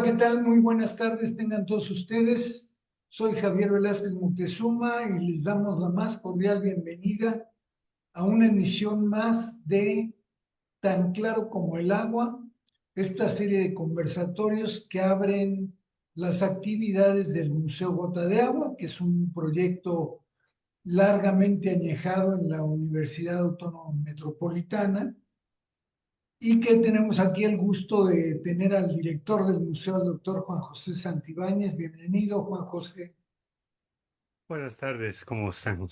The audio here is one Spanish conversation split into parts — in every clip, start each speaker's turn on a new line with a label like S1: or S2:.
S1: ¿qué tal? Muy buenas tardes, tengan todos ustedes. Soy Javier Velázquez Moctezuma y les damos la más cordial bienvenida a una emisión más de Tan Claro como el Agua, esta serie de conversatorios que abren las actividades del Museo Gota de Agua, que es un proyecto largamente añejado en la Universidad Autónoma Metropolitana y que tenemos aquí el gusto de tener al director del museo, el doctor Juan José Santibáñez. Bienvenido, Juan José.
S2: Buenas tardes, ¿cómo están?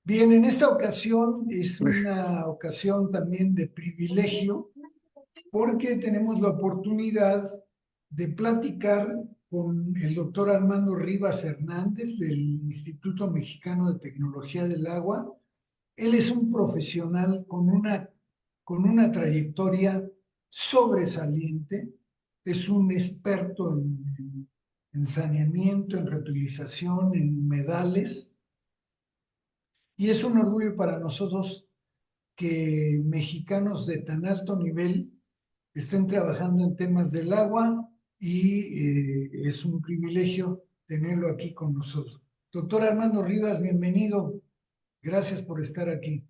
S1: Bien, en esta ocasión es una ocasión también de privilegio porque tenemos la oportunidad de platicar con el doctor Armando Rivas Hernández del Instituto Mexicano de Tecnología del Agua. Él es un profesional con una trayectoria sobresaliente, es un experto en saneamiento, en reutilización, en humedales, y es un orgullo para nosotros que mexicanos de tan alto nivel estén trabajando en temas del agua y es un privilegio tenerlo aquí con nosotros. Doctor Armando Rivas, bienvenido. Gracias por estar aquí.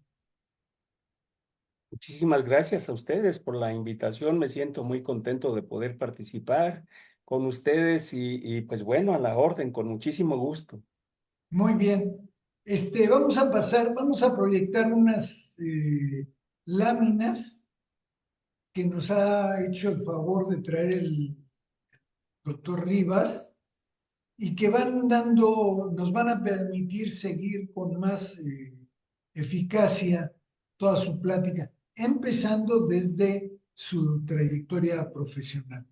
S2: Muchísimas gracias a ustedes por la invitación. Me siento muy contento de poder participar con ustedes y pues bueno, a la orden, con muchísimo gusto.
S1: Muy bien. Vamos a proyectar unas láminas que nos ha hecho el favor de traer el doctor Rivas y que nos van a permitir seguir con más eficacia toda su plática, empezando desde su trayectoria profesional.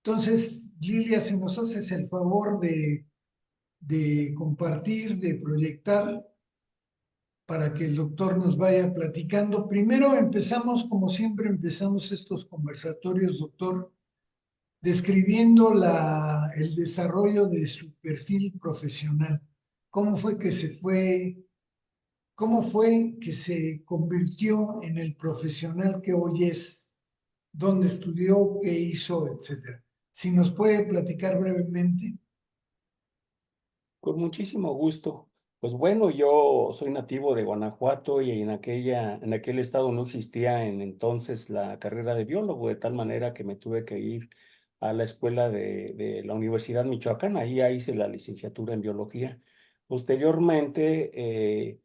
S1: Entonces, Lilia, si nos haces el favor de compartir, de proyectar para que el doctor nos vaya platicando. Primero empezamos, como siempre empezamos estos conversatorios, doctor, describiendo el desarrollo de su perfil profesional. ¿Cómo fue que cómo fue que se convirtió en el profesional que hoy es? ¿Dónde estudió? ¿Qué hizo? Etcétera. Si nos puede platicar brevemente.
S2: Con muchísimo gusto. Pues bueno, yo soy nativo de Guanajuato y en aquel estado no existía en entonces la carrera de biólogo, de tal manera que me tuve que ir a la escuela de la Universidad Michoacana. Ahí hice la licenciatura en biología. Posteriormente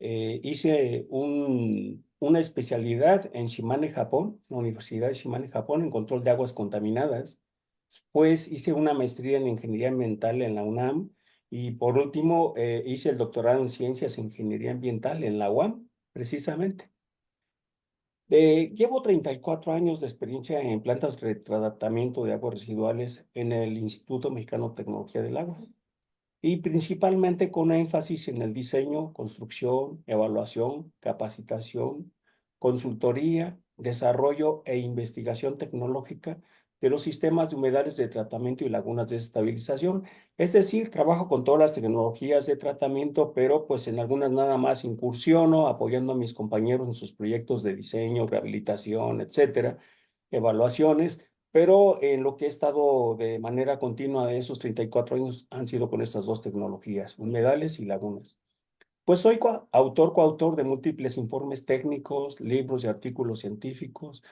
S2: hice una especialidad en Shimane, Japón, la Universidad de Shimane, Japón, en control de aguas contaminadas. Después hice una maestría en ingeniería ambiental en la UNAM y por último, hice el doctorado en Ciencias e Ingeniería Ambiental en la UAM, precisamente. Llevo 34 años de experiencia en plantas de tratamiento de aguas residuales en el Instituto Mexicano de Tecnología del Agua y principalmente con énfasis en el diseño, construcción, evaluación, capacitación, consultoría, desarrollo e investigación tecnológica de los sistemas de humedales de tratamiento y lagunas de estabilización. Es decir, trabajo con todas las tecnologías de tratamiento, pero pues en algunas nada más incursiono, apoyando a mis compañeros en sus proyectos de diseño, rehabilitación, etcétera, evaluaciones, pero en lo que he estado de manera continua de esos 34 años han sido con estas dos tecnologías, humedales y lagunas. Pues soy coautor de múltiples informes técnicos, libros y artículos científicos.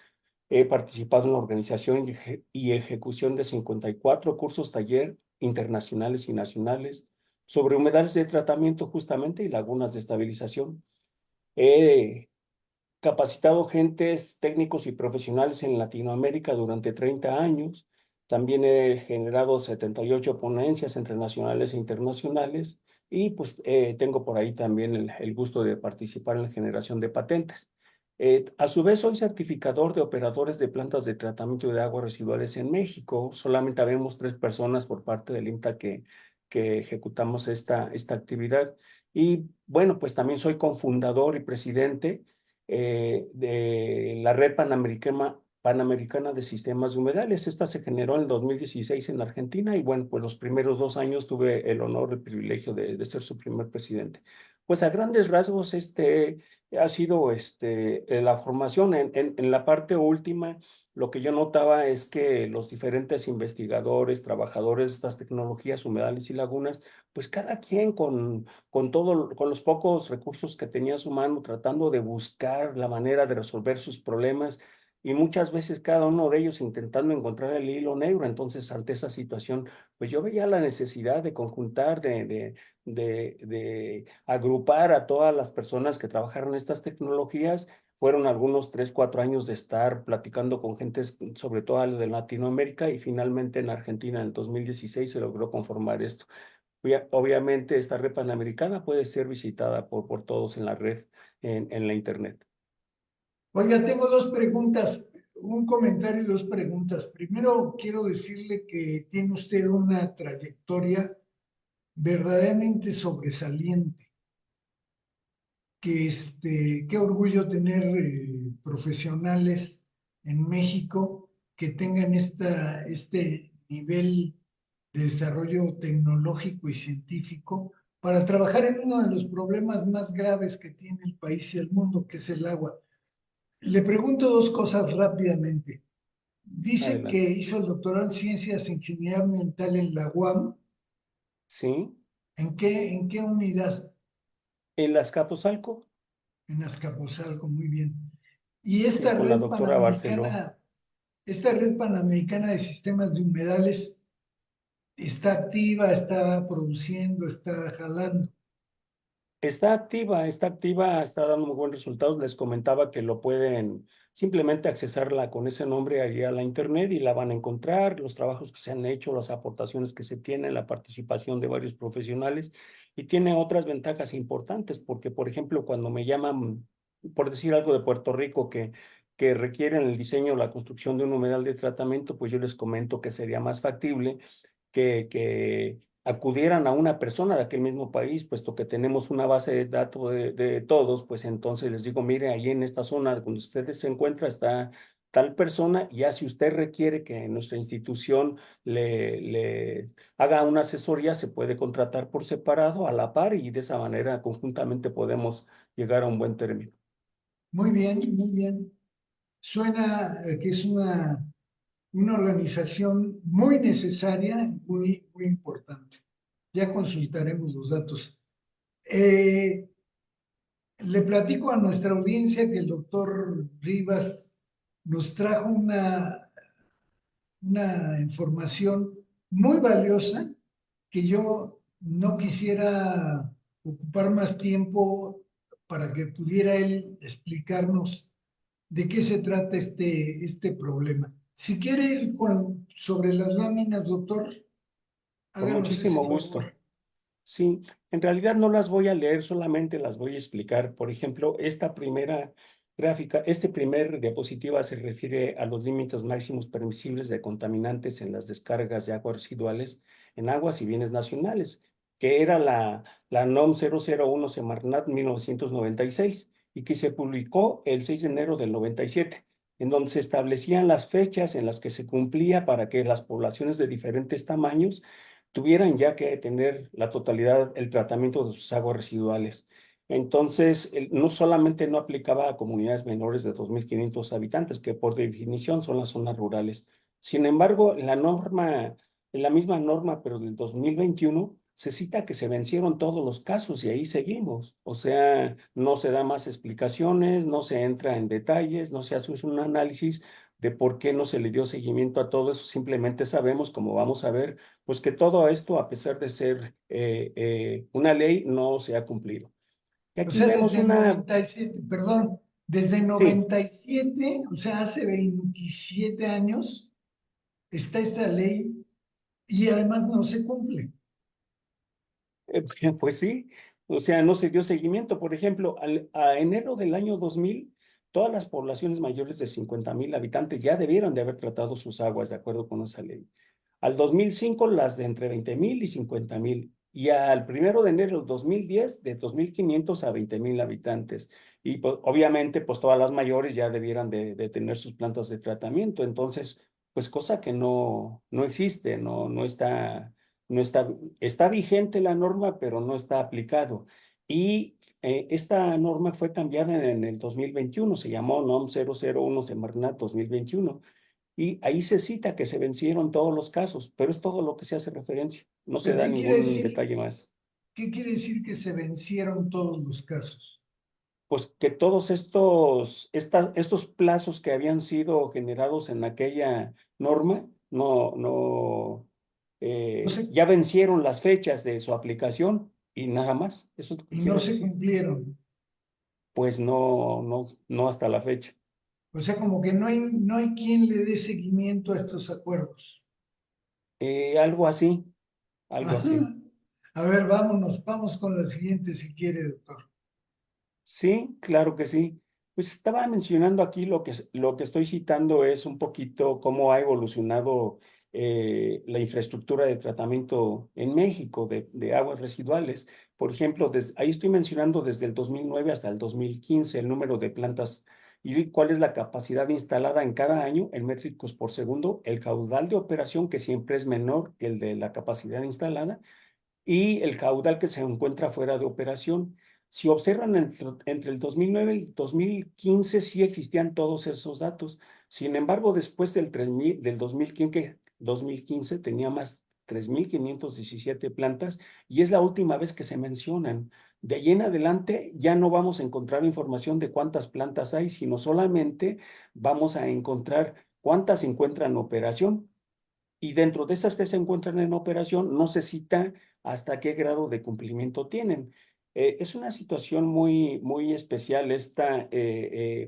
S2: He participado en la organización y ejecución de 54 cursos taller internacionales y nacionales sobre humedales de tratamiento justamente y lagunas de estabilización. He capacitado gentes técnicos y profesionales en Latinoamérica durante 30 años. También he generado 78 ponencias entre nacionales e internacionales y pues tengo por ahí también el gusto de participar en la generación de patentes. A su vez, soy certificador de operadores de plantas de tratamiento de aguas residuales en México. Solamente habemos 3 personas por parte del IMTA que ejecutamos esta actividad. Y bueno, pues también soy cofundador y presidente de la Red Panamericana de Sistemas de Humedales. Esta se generó en el 2016 en Argentina y bueno, pues los primeros 2 años tuve el honor, el privilegio de ser su primer presidente. Pues a grandes rasgos, ha sido la formación. En la parte última, lo que yo notaba es que los diferentes investigadores, trabajadores de estas tecnologías, humedales y lagunas, pues cada quien con los pocos recursos que tenía a su mano, tratando de buscar la manera de resolver sus problemas. Y muchas veces cada uno de ellos intentando encontrar el hilo negro. Entonces, ante esa situación, pues yo veía la necesidad de conjuntar, de agrupar a todas las personas que trabajaron en estas tecnologías. Fueron algunos 3, 4 años de estar platicando con gente, sobre todo de Latinoamérica, y finalmente en Argentina en el 2016 se logró conformar esto. Obviamente esta red panamericana puede ser visitada por todos en la red, en la internet.
S1: Oiga, tengo dos preguntas, un comentario y dos preguntas. Primero, quiero decirle que tiene usted una trayectoria verdaderamente sobresaliente, que qué orgullo tener profesionales en México que tengan este nivel de desarrollo tecnológico y científico para trabajar en uno de los problemas más graves que tiene el país y el mundo, que es el agua. Le pregunto dos cosas rápidamente. Dice que
S2: Adelante.
S1: hizo el doctorado en Ciencias e Ingeniería Ambiental en la UAM.
S2: Sí,
S1: En qué unidad?
S2: en las Capozalco,
S1: En Azcapotzalco, muy bien. Y
S2: sí, con la doctora Barceló.
S1: esta red panamericana de sistemas de humedales está activa, está produciendo, está jalando.
S2: Está activa, está dando muy buenos resultados. Les comentaba que lo pueden simplemente accesarla con ese nombre ahí a la internet y la van a encontrar, los trabajos que se han hecho, las aportaciones que se tienen, la participación de varios profesionales, y tiene otras ventajas importantes porque, por ejemplo, cuando me llaman, por decir algo de Puerto Rico, que requieren el diseño o la construcción de un humedal de tratamiento, pues yo les comento que sería más factible que acudieran a una persona de aquel mismo país, puesto que tenemos una base de datos de todos. Pues entonces les digo, mire, ahí en esta zona donde ustedes se encuentran está tal persona, y ya si usted requiere que nuestra institución le haga una asesoría, se puede contratar por separado a la par, y de esa manera conjuntamente podemos llegar a un buen término.
S1: Muy bien, muy bien. Suena que es una organización muy necesaria y muy, muy importante. Ya consultaremos los datos. Eh, Le platico a nuestra audiencia que el doctor Rivas nos trajo una información muy valiosa que yo no quisiera ocupar más tiempo para que pudiera él explicarnos de qué se trata este problema. Si quiere ir sobre las láminas, doctor,
S2: Con
S1: háganos ese
S2: muchísimo
S1: favor.
S2: gusto. Sí, en realidad no las voy a leer, solamente las voy a explicar. Por ejemplo, esta primera gráfica, este primer diapositiva se refiere a los límites máximos permisibles de contaminantes en las descargas de aguas residuales en aguas y bienes nacionales, que era la NOM 001 Semarnat 1996, y que se publicó el 6 de enero del 97, en donde se establecían las fechas en las que se cumplía para que las poblaciones de diferentes tamaños tuvieran ya que tener la totalidad, el tratamiento de sus aguas residuales. Entonces, no solamente no aplicaba a comunidades menores de 2.500 habitantes, que por definición son las zonas rurales. Sin embargo, en la misma norma, pero del 2021, se cita que se vencieron todos los casos y ahí seguimos. O sea, no se da más explicaciones, no se entra en detalles, no se hace un análisis de por qué no se le dio seguimiento a todo eso. Simplemente sabemos, como vamos a ver, pues que todo esto, a pesar de ser una ley, no se ha cumplido. Y
S1: O
S2: aquí
S1: sea,
S2: vemos
S1: desde el
S2: una,
S1: 97, perdón, desde
S2: sí,
S1: 97, o sea, hace 27 años, está esta ley y además no se cumple.
S2: pues sí, o sea, no se dio seguimiento. Por ejemplo, a enero del año 2000, todas las poblaciones mayores de 50.000 habitantes ya debieron de haber tratado sus aguas de acuerdo con esa ley. Al 2005, las de entre 20.000 y 50.000. Y al 1 de enero del 2010, de 2.500 a 20.000 habitantes. Y pues, obviamente, pues todas las mayores ya debieran de tener sus plantas de tratamiento. Entonces, pues cosa que no existe, no está, está vigente la norma, pero no está aplicado. Y esta norma fue cambiada en el 2021, se llamó NOM 001 Semarnat 2021, y ahí se cita que se vencieron todos los casos, pero es todo lo que se hace referencia, no se
S1: ¿Pero
S2: da ningún detalle más.
S1: qué quiere decir que se vencieron todos los casos?
S2: Pues que todos estos plazos que habían sido generados en aquella norma,
S1: No se,
S2: ya vencieron las fechas de su aplicación y nada más. ¿Eso es lo que
S1: y no
S2: quiere
S1: se
S2: decir?
S1: cumplieron.
S2: Pues no hasta la fecha.
S1: O sea, como que no hay quien le dé seguimiento a estos acuerdos.
S2: Algo así, algo
S1: Ajá.
S2: así.
S1: A ver, vamos con la siguiente si quiere, doctor.
S2: Sí, claro que sí. Pues estaba mencionando aquí lo que estoy citando es un poquito cómo ha evolucionado la infraestructura de tratamiento en México de aguas residuales. Por ejemplo, ahí estoy mencionando desde el 2009 hasta el 2015 el número de plantas y cuál es la capacidad instalada en cada año en métricos por segundo, el caudal de operación que siempre es menor que el de la capacidad instalada y el caudal que se encuentra fuera de operación. Si observan entre el 2009 y el 2015 sí existían todos esos datos. Sin embargo, después del 2015 tenía más 3.517 plantas y es la última vez que se mencionan. De ahí en adelante ya no vamos a encontrar información de cuántas plantas hay, sino solamente vamos a encontrar cuántas se encuentran en operación y dentro de esas que se encuentran en operación no se cita hasta qué grado de cumplimiento tienen. Es una situación muy especial esta,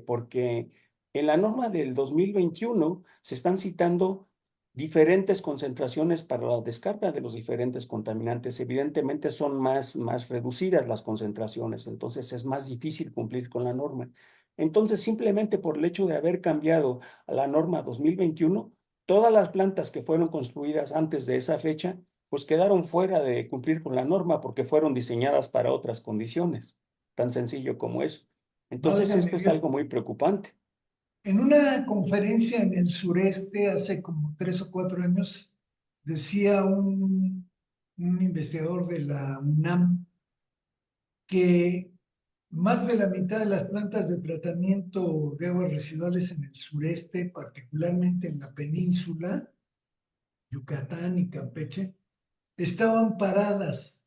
S2: porque en la norma del 2021 se están citando diferentes concentraciones para la descarga de los diferentes contaminantes. Evidentemente son más reducidas las concentraciones, entonces es más difícil cumplir con la norma. Entonces, simplemente por el hecho de haber cambiado a la norma 2021, todas las plantas que fueron construidas antes de esa fecha, pues quedaron fuera de cumplir con la norma porque fueron diseñadas para otras condiciones. Tan sencillo como eso. Entonces,
S1: Válgame
S2: esto es
S1: Dios.
S2: algo muy preocupante.
S1: En una conferencia en el sureste hace como 3 o 4 años, decía un investigador de la UNAM que más de la mitad de las plantas de tratamiento de aguas residuales en el sureste, particularmente en la península, Yucatán y Campeche, estaban paradas,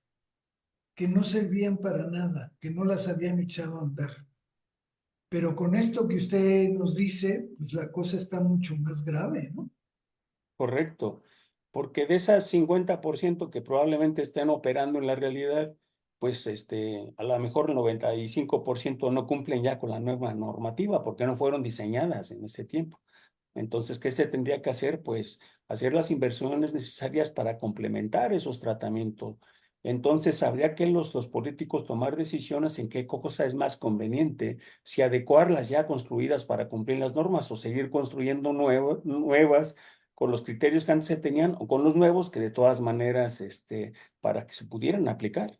S1: que no servían para nada, que no las habían echado a andar. Pero con esto que usted nos dice, pues la cosa está mucho más grave, ¿no?
S2: Correcto. Porque de esas 50% que probablemente estén operando en la realidad, pues a lo mejor el 95% no cumplen ya con la nueva normativa porque no fueron diseñadas en ese tiempo. Entonces, ¿qué se tendría que hacer? Pues hacer las inversiones necesarias para complementar esos tratamientos. Entonces, habría que los políticos tomar decisiones en qué cosa es más conveniente, si adecuarlas ya construidas para cumplir las normas o seguir construyendo nuevas con los criterios que antes se tenían o con los nuevos que de todas maneras, para que se pudieran aplicar.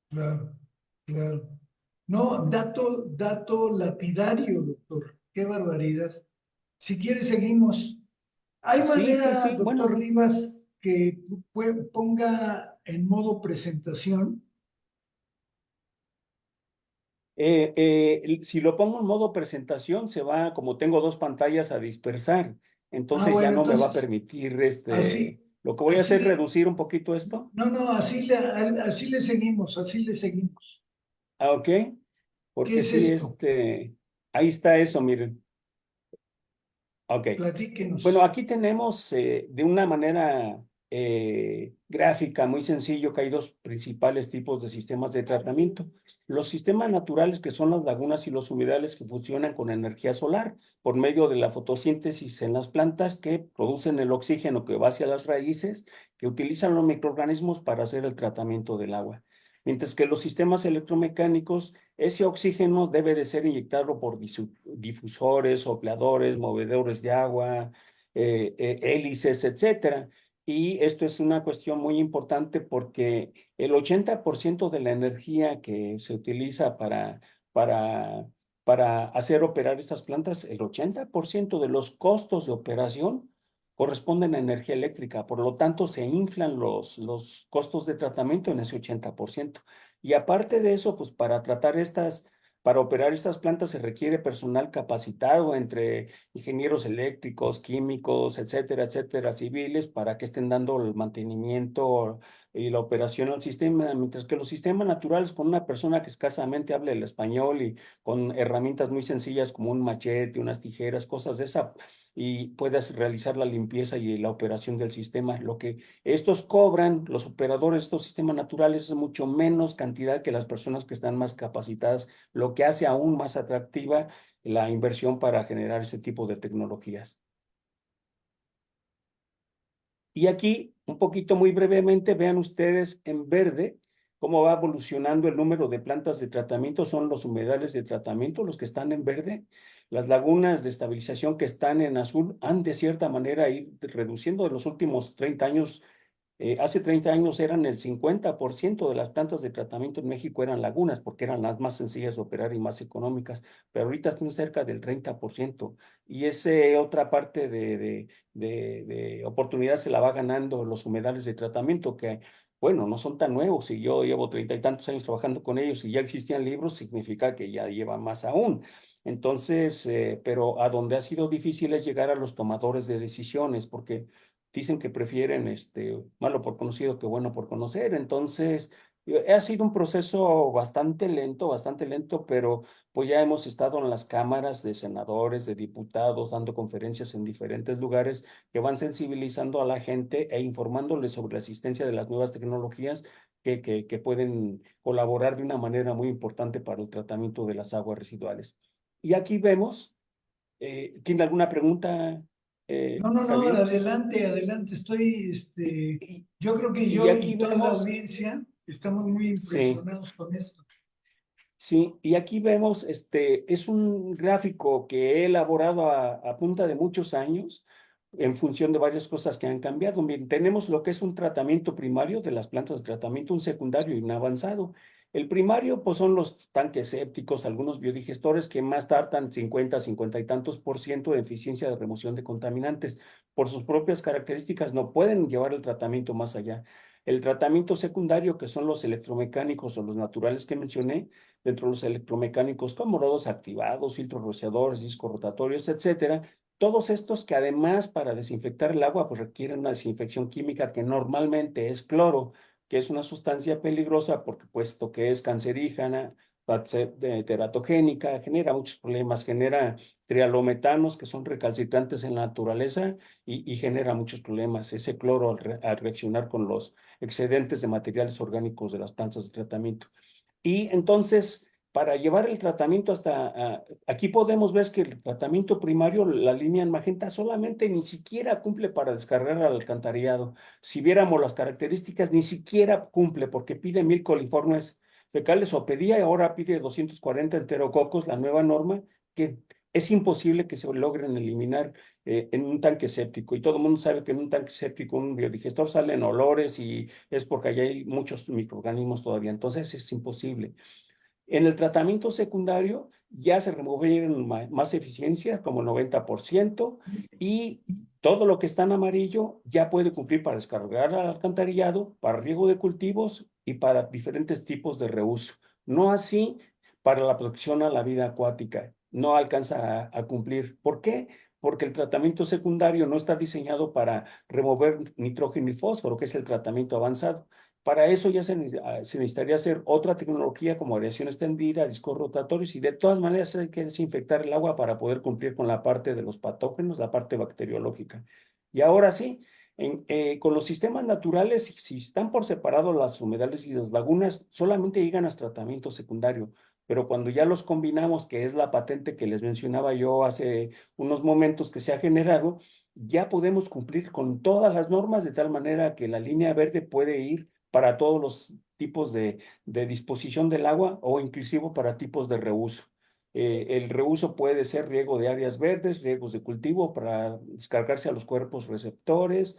S1: Claro, claro. No, dato lapidario, doctor. Qué barbaridad. Si quiere, seguimos. ¿Hay
S2: Sí, sí,
S1: manera,
S2: sí.
S1: doctor
S2: Bueno,
S1: Rivas, que ponga en modo presentación?
S2: Si lo pongo en modo presentación, se va, como tengo dos pantallas, a dispersar.
S1: Ah,
S2: Entonces ya
S1: bueno,
S2: no me va a
S1: entonces,
S2: permitir,
S1: así,
S2: lo que voy a
S1: así
S2: hacer es
S1: le,
S2: reducir un poquito esto.
S1: no, no, así le seguimos, así le seguimos.
S2: Ah, ok.
S1: ¿Qué
S2: Porque
S1: es
S2: sí,
S1: esto?
S2: ahí está eso, miren. Ok. Bueno,
S1: Platíquenos.
S2: aquí tenemos de una manera gráfica muy sencillo que hay dos principales tipos de sistemas de tratamiento. Los sistemas naturales, que son las lagunas y los humedales que funcionan con energía solar por medio de la fotosíntesis en las plantas que producen el oxígeno que va hacia las raíces, que utilizan los microorganismos para hacer el tratamiento del agua. Mientras que los sistemas electromecánicos, ese oxígeno debe de ser inyectado por difusores, sopladores, movedores de agua, hélices, etcétera. Y esto es una cuestión muy importante porque el 80% de la energía que se utiliza para, para hacer operar estas plantas, el 80% de los costos de operación corresponden a energía eléctrica. Por lo tanto, se inflan los costos de tratamiento en ese 80%. Y aparte de eso, pues para operar estas plantas se requiere personal capacitado entre ingenieros eléctricos, químicos, etcétera, civiles, para que estén dando el mantenimiento y la operación al sistema, mientras que los sistemas naturales, con una persona que escasamente hable el español y con herramientas muy sencillas como un machete, unas tijeras, cosas de esa, y puedas realizar la limpieza y la operación del sistema. Lo que estos cobran, los operadores de estos sistemas naturales, es mucho menos cantidad que las personas que están más capacitadas, lo que hace aún más atractiva la inversión para generar ese tipo de tecnologías. Y aquí, un poquito muy brevemente, vean ustedes en verde cómo va evolucionando el número de plantas de tratamiento. Son los humedales de tratamiento los que están en verde. Las lagunas de estabilización que están en azul han de cierta manera ido reduciendo en los últimos 30 años. Hace 30 años eran el 50% de las plantas de tratamiento en México eran lagunas, porque eran las más sencillas de operar y más económicas, pero ahorita están cerca del 30%. Y esa otra parte de oportunidad se la va ganando los humedales de tratamiento, que, bueno, no son tan nuevos. Y yo llevo 30 y tantos años trabajando con ellos y ya existían libros, significa que ya lleva más aún. Entonces, pero a donde ha sido difícil es llegar a los tomadores de decisiones, porque dicen que prefieren malo por conocido que bueno por conocer. Entonces, ha sido un proceso bastante lento, pero pues ya hemos estado en las cámaras de senadores, de diputados, dando conferencias en diferentes lugares que van sensibilizando a la gente e informándoles sobre la existencia de las nuevas tecnologías que pueden colaborar de una manera muy importante para el tratamiento de las aguas residuales. Y aquí vemos, ¿tiene alguna pregunta,
S1: No,
S2: Javier?
S1: adelante, adelante.
S2: Y,
S1: Yo creo que
S2: y
S1: yo
S2: aquí
S1: y toda la
S2: vemos,
S1: audiencia estamos muy
S2: sí,
S1: impresionados con esto.
S2: sí, y aquí vemos, es un gráfico que he elaborado a punta de muchos años en función de varias cosas que han cambiado. Bien, tenemos lo que es un tratamiento primario de las plantas de tratamiento, un secundario y un avanzado. El primario, pues son los tanques sépticos, algunos biodigestores que más tardan 50 y tantos por ciento de eficiencia de remoción de contaminantes. Por sus propias características no pueden llevar el tratamiento más allá. El tratamiento secundario, que son los electromecánicos o los naturales que mencioné, dentro de los electromecánicos como nodos activados, filtros rociadores, discos rotatorios, etcétera. Todos estos que además para desinfectar el agua pues requieren una desinfección química que normalmente es cloro, que es una sustancia peligrosa porque puesto que es cancerígena, teratogénica, genera muchos problemas, genera trialometanos que son recalcitrantes en la naturaleza y genera muchos problemas. Ese cloro al reaccionar con los excedentes de materiales orgánicos de las plantas de tratamiento. Y entonces, para llevar el tratamiento aquí podemos ver que el tratamiento primario, la línea en magenta, solamente ni siquiera cumple para descargar al alcantarillado. Si viéramos las características, ni siquiera cumple porque pide 1000 coliformes fecales o pedía y ahora pide 240 enterococos, la nueva norma, que es imposible que se logren eliminar en un tanque séptico. Y todo el mundo sabe que en un tanque séptico, un biodigestor salen olores y es porque allá hay muchos microorganismos todavía. Entonces es imposible. En el tratamiento secundario ya se removieron más eficiencia, como el 90%, y todo lo que está en amarillo ya puede cumplir para descargar al alcantarillado, para riego de cultivos y para diferentes tipos de reuso. No así para la protección a la vida acuática. No alcanza a cumplir. ¿Por qué? Porque el tratamiento secundario no está diseñado para remover nitrógeno y fósforo, que es el tratamiento avanzado. Para eso ya se necesitaría hacer otra tecnología como aireación extendida, discos rotatorios y de todas maneras hay que desinfectar el agua para poder cumplir con la parte de los patógenos, la parte bacteriológica. Y ahora sí, con los sistemas naturales, si están por separado las humedales y las lagunas, solamente llegan a tratamiento secundario. Pero cuando ya los combinamos, que es la patente que les mencionaba yo hace unos momentos que se ha generado, ya podemos cumplir con todas las normas de tal manera que la línea verde puede ir para todos los tipos de disposición del agua o inclusive para tipos de reuso. El reuso puede ser riego de áreas verdes, riegos de cultivo para descargarse a los cuerpos receptores,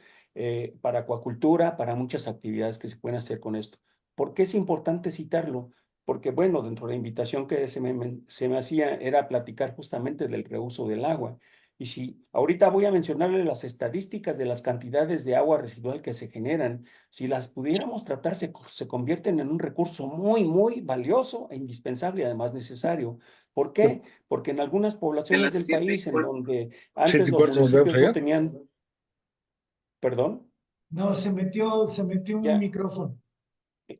S2: para acuacultura, para muchas actividades que se pueden hacer con esto. ¿Por qué es importante citarlo? Porque, bueno, dentro de la invitación que se me hacía era platicar justamente del reuso del agua. Y si ahorita voy a mencionarle las estadísticas de las cantidades de agua residual que se generan, si las pudiéramos tratar, se convierten en un recurso muy, muy valioso e indispensable y además necesario. ¿Por qué? Porque en algunas poblaciones del país en donde antes
S3: Siete y
S2: los
S3: cuarto nos vemos
S2: municipios no
S3: allá.
S2: tenían, perdón,
S1: No, se metió un
S2: ya,
S1: micrófono.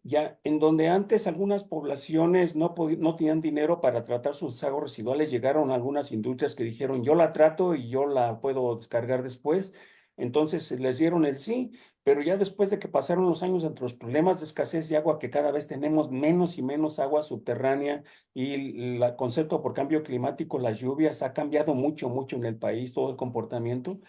S2: ya, en donde antes algunas poblaciones no tenían dinero para tratar sus aguas residuales, llegaron algunas industrias que dijeron, yo la trato y yo la puedo descargar después. Entonces les dieron el sí, pero ya después de que pasaron los años entre los problemas de escasez de agua, que cada vez tenemos menos y menos agua subterránea y el concepto por cambio climático, las lluvias, ha cambiado mucho, mucho en el país, todo el comportamiento.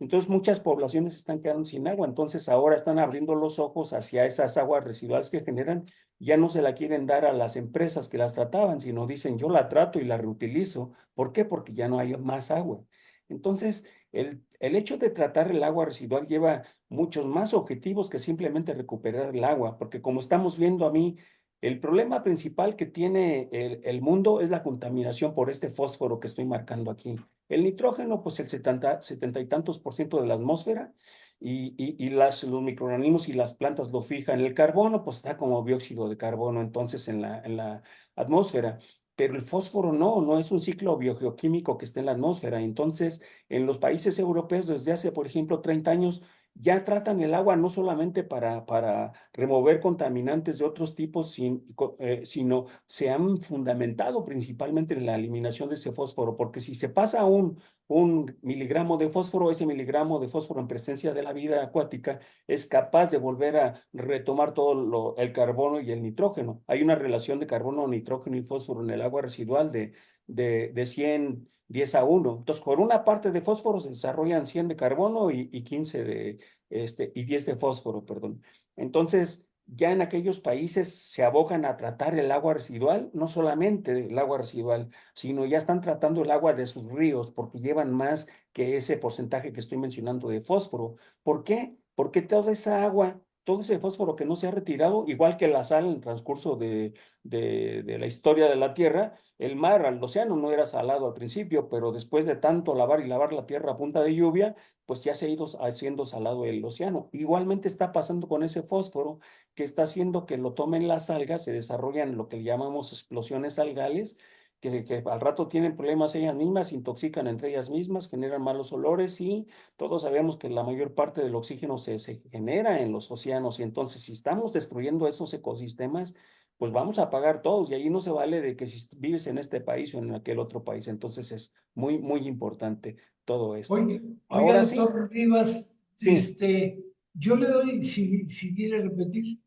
S2: Entonces muchas poblaciones están quedando sin agua, entonces ahora están abriendo los ojos hacia esas aguas residuales que generan, ya no se la quieren dar a las empresas que las trataban, sino dicen yo la trato y la reutilizo. ¿Por qué? Porque ya no hay más agua. Entonces, el hecho de tratar el agua residual lleva muchos más objetivos que simplemente recuperar el agua, porque como estamos viendo a mí, el problema principal que tiene el mundo es la contaminación por este fósforo que estoy marcando aquí. El nitrógeno, pues el 70 y tantos por ciento de la atmósfera, y los microorganismos y las plantas lo fijan. El carbono, pues está como dióxido de carbono, entonces en la atmósfera. Pero el fósforo no es un ciclo biogeoquímico que está en la atmósfera. Entonces, en los países europeos, desde hace, por ejemplo, 30 años, ya tratan el agua no solamente para remover contaminantes de otros tipos, sino se han fundamentado principalmente en la eliminación de ese fósforo, porque si se pasa un miligramo de fósforo, ese miligramo de fósforo en presencia de la vida acuática es capaz de volver a retomar todo el carbono y el nitrógeno. Hay una relación de carbono, nitrógeno y fósforo en el agua residual de 100, 10 a 1. Entonces, por una parte de fósforo se desarrollan 100 de carbono y 15 y 10 de fósforo, perdón. Entonces, ya en aquellos países se abocan a tratar el agua residual, no solamente el agua residual, sino ya están tratando el agua de sus ríos porque llevan más que ese porcentaje que estoy mencionando de fósforo. ¿Por qué? Porque toda esa agua, todo ese fósforo que no se ha retirado, igual que la sal en el transcurso de la historia de la Tierra, el mar, el océano no era salado al principio, pero después de tanto lavar y lavar la tierra a punta de lluvia, pues ya se ha ido haciendo salado el océano. Igualmente está pasando con ese fósforo que está haciendo que lo tomen las algas, se desarrollan lo que llamamos explosiones algales, que al rato tienen problemas ellas mismas, se intoxican entre ellas mismas, generan malos olores y todos sabemos que la mayor parte del oxígeno se genera en los océanos y entonces si estamos destruyendo esos ecosistemas, pues vamos a pagar todos y ahí no se vale de que si vives en este país o en aquel otro país. Entonces es muy, muy importante todo esto.
S1: Oiga,
S2: Ahora sí,
S1: doctor Rivas,
S2: sí.
S1: yo le doy, si quiere repetir,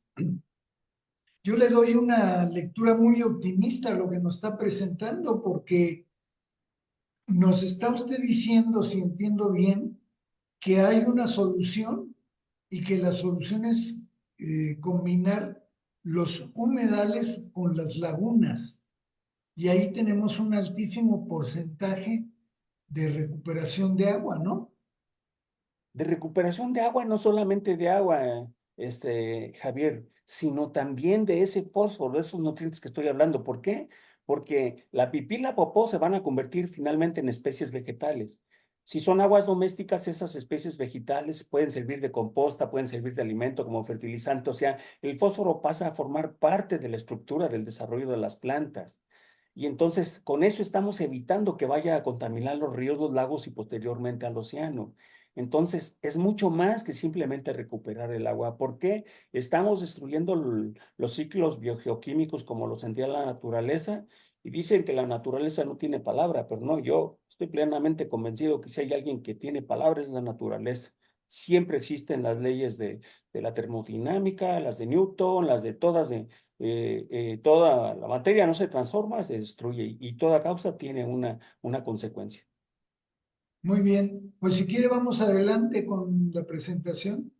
S1: yo le doy una lectura muy optimista a lo que nos está presentando, porque nos está usted diciendo, si entiendo bien, que hay una solución y que la solución es combinar los humedales con las lagunas. Y ahí tenemos un altísimo porcentaje de recuperación de agua, ¿no?
S2: De recuperación de agua, no solamente de agua, Javier, sino también de ese fósforo, de esos nutrientes que estoy hablando. ¿Por qué? Porque la pipí y la popó se van a convertir finalmente en especies vegetales. Si son aguas domésticas, esas especies vegetales pueden servir de composta, pueden servir de alimento como fertilizante. O sea, el fósforo pasa a formar parte de la estructura del desarrollo de las plantas. Y entonces, con eso estamos evitando que vaya a contaminar los ríos, los lagos y posteriormente al océano. Entonces, es mucho más que simplemente recuperar el agua. ¿Por qué? Estamos destruyendo los ciclos biogeoquímicos como los sentía la naturaleza y dicen que la naturaleza no tiene palabra, pero no, yo estoy plenamente convencido que si hay alguien que tiene palabra es la naturaleza. Siempre existen las leyes de la termodinámica, las de Newton, las de todas, toda la materia no se transforma, se destruye y toda causa tiene una consecuencia.
S1: Muy bien, pues si quiere vamos adelante con la presentación.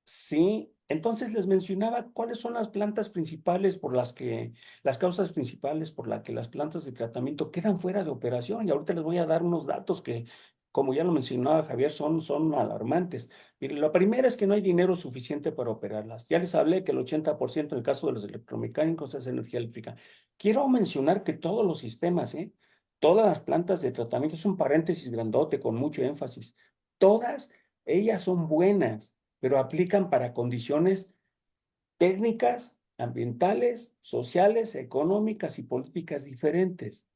S2: Sí, entonces les mencionaba cuáles son las plantas principales las causas principales por las que las plantas de tratamiento quedan fuera de operación. Y ahorita les voy a dar unos datos que, como ya lo mencionaba Javier, son alarmantes. Mire, la primera es que no hay dinero suficiente para operarlas. Ya les hablé que el 80% en el caso de los electromecánicos es energía eléctrica. Quiero mencionar que todos los sistemas, Todas las plantas de tratamiento, es un paréntesis grandote con mucho énfasis, todas ellas son buenas, pero aplican para condiciones técnicas, ambientales, sociales, económicas y políticas diferentes.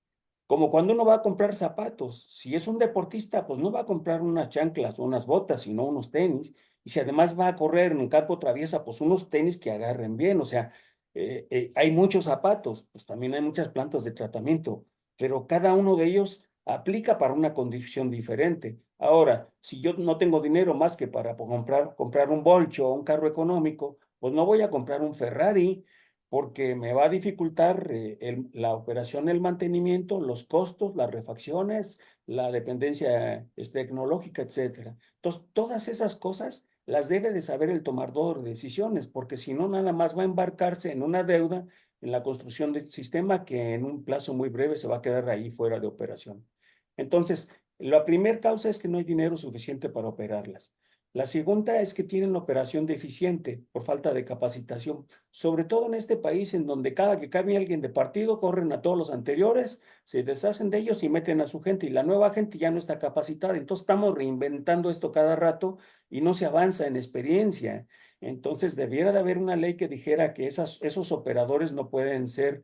S2: Como cuando uno va a comprar zapatos, si es un deportista, pues no va a comprar unas chanclas o unas botas, sino unos tenis. Y si además va a correr en un campo traviesa, pues unos tenis que agarren bien. O sea, hay muchos zapatos, pues también hay muchas plantas de tratamiento, pero cada uno de ellos aplica para una condición diferente. Ahora, si yo no tengo dinero más que para comprar un Bolcho o un carro económico, pues no voy a comprar un Ferrari porque me va a dificultar la operación, el mantenimiento, los costos, las refacciones, la dependencia tecnológica, etcétera. Entonces, todas esas cosas las debe de saber el tomador de decisiones, porque si no, nada más va a embarcarse en una deuda en la construcción del sistema que en un plazo muy breve se va a quedar ahí fuera de operación. Entonces, la primera causa es que no hay dinero suficiente para operarlas. La segunda es que tienen operación deficiente por falta de capacitación, sobre todo en este país en donde cada que cambia alguien de partido, corren a todos los anteriores, se deshacen de ellos y meten a su gente y la nueva gente ya no está capacitada. Entonces estamos reinventando esto cada rato y no se avanza en experiencia. Entonces debiera de haber una ley que dijera que esos operadores no pueden ser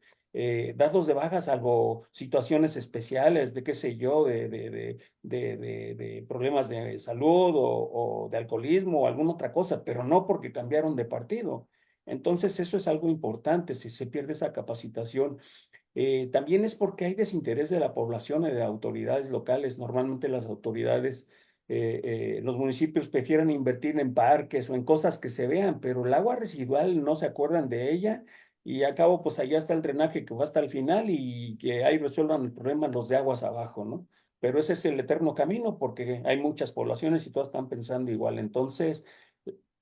S2: dados de baja salvo situaciones especiales de qué sé yo, de problemas de salud o de alcoholismo o alguna otra cosa, pero no porque cambiaron de partido. Entonces, eso es algo importante, si se pierde esa capacitación. También es porque hay desinterés de la población y de autoridades locales. Normalmente las autoridades, los municipios prefieren invertir en parques o en cosas que se vean, pero el agua residual no se acuerdan de ella y a cabo pues allá está el drenaje que va hasta el final y que ahí resuelvan el problema los de aguas abajo, ¿no? Pero ese es el eterno camino porque hay muchas poblaciones y todas están pensando igual. Entonces,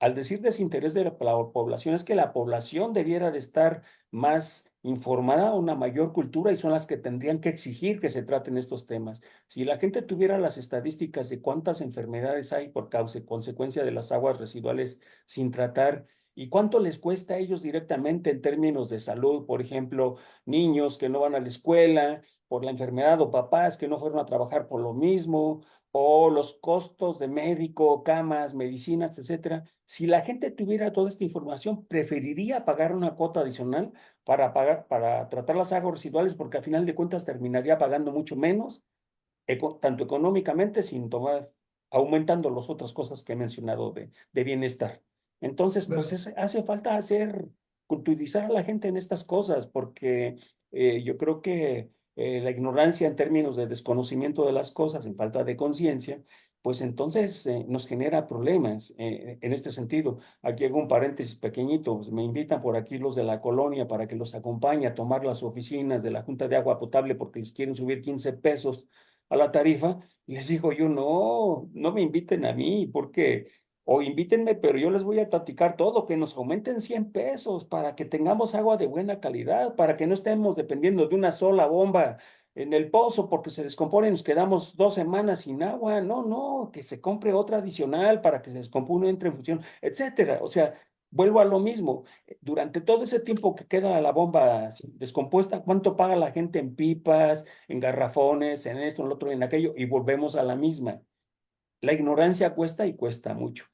S2: al decir desinterés de la población, es que la población debiera de estar más informada, una mayor cultura y son las que tendrían que exigir que se traten estos temas. Si la gente tuviera las estadísticas de cuántas enfermedades hay por causa, consecuencia de las aguas residuales sin tratar y cuánto les cuesta a ellos directamente en términos de salud, por ejemplo, niños que no van a la escuela por la enfermedad o papás que no fueron a trabajar por lo mismo o los costos de médico, camas, medicinas, etcétera. Si la gente tuviera toda esta información, preferiría pagar una cuota adicional para tratar las aguas residuales, porque al final de cuentas terminaría pagando mucho menos, tanto económicamente, sin tomar, aumentando las otras cosas que he mencionado de bienestar. Entonces, pues
S1: Claro.
S2: hace falta culturizar a la gente en estas cosas, porque yo creo que la ignorancia en términos de desconocimiento de las cosas, en falta de conciencia, pues entonces nos genera problemas en este sentido. Aquí hago un paréntesis pequeñito, pues, me invitan por aquí los de la colonia para que los acompañe a tomar las oficinas de la Junta de Agua Potable porque les quieren subir 15 pesos a la tarifa. Y les digo yo, no, no me inviten a mí, porque, o invítenme, pero yo les voy a platicar todo, que nos aumenten 100 pesos para que tengamos agua de buena calidad, para que no estemos dependiendo de una sola bomba en el pozo porque se descompone y nos quedamos 2 semanas sin agua. No, no, que se compre otra adicional para que se descompone, entre en función, etcétera. O sea, vuelvo a lo mismo. Durante todo ese tiempo que queda la bomba descompuesta, ¿cuánto paga la gente en pipas, en garrafones, en esto, en lo otro, en aquello? Y volvemos a la misma. La ignorancia cuesta y cuesta mucho.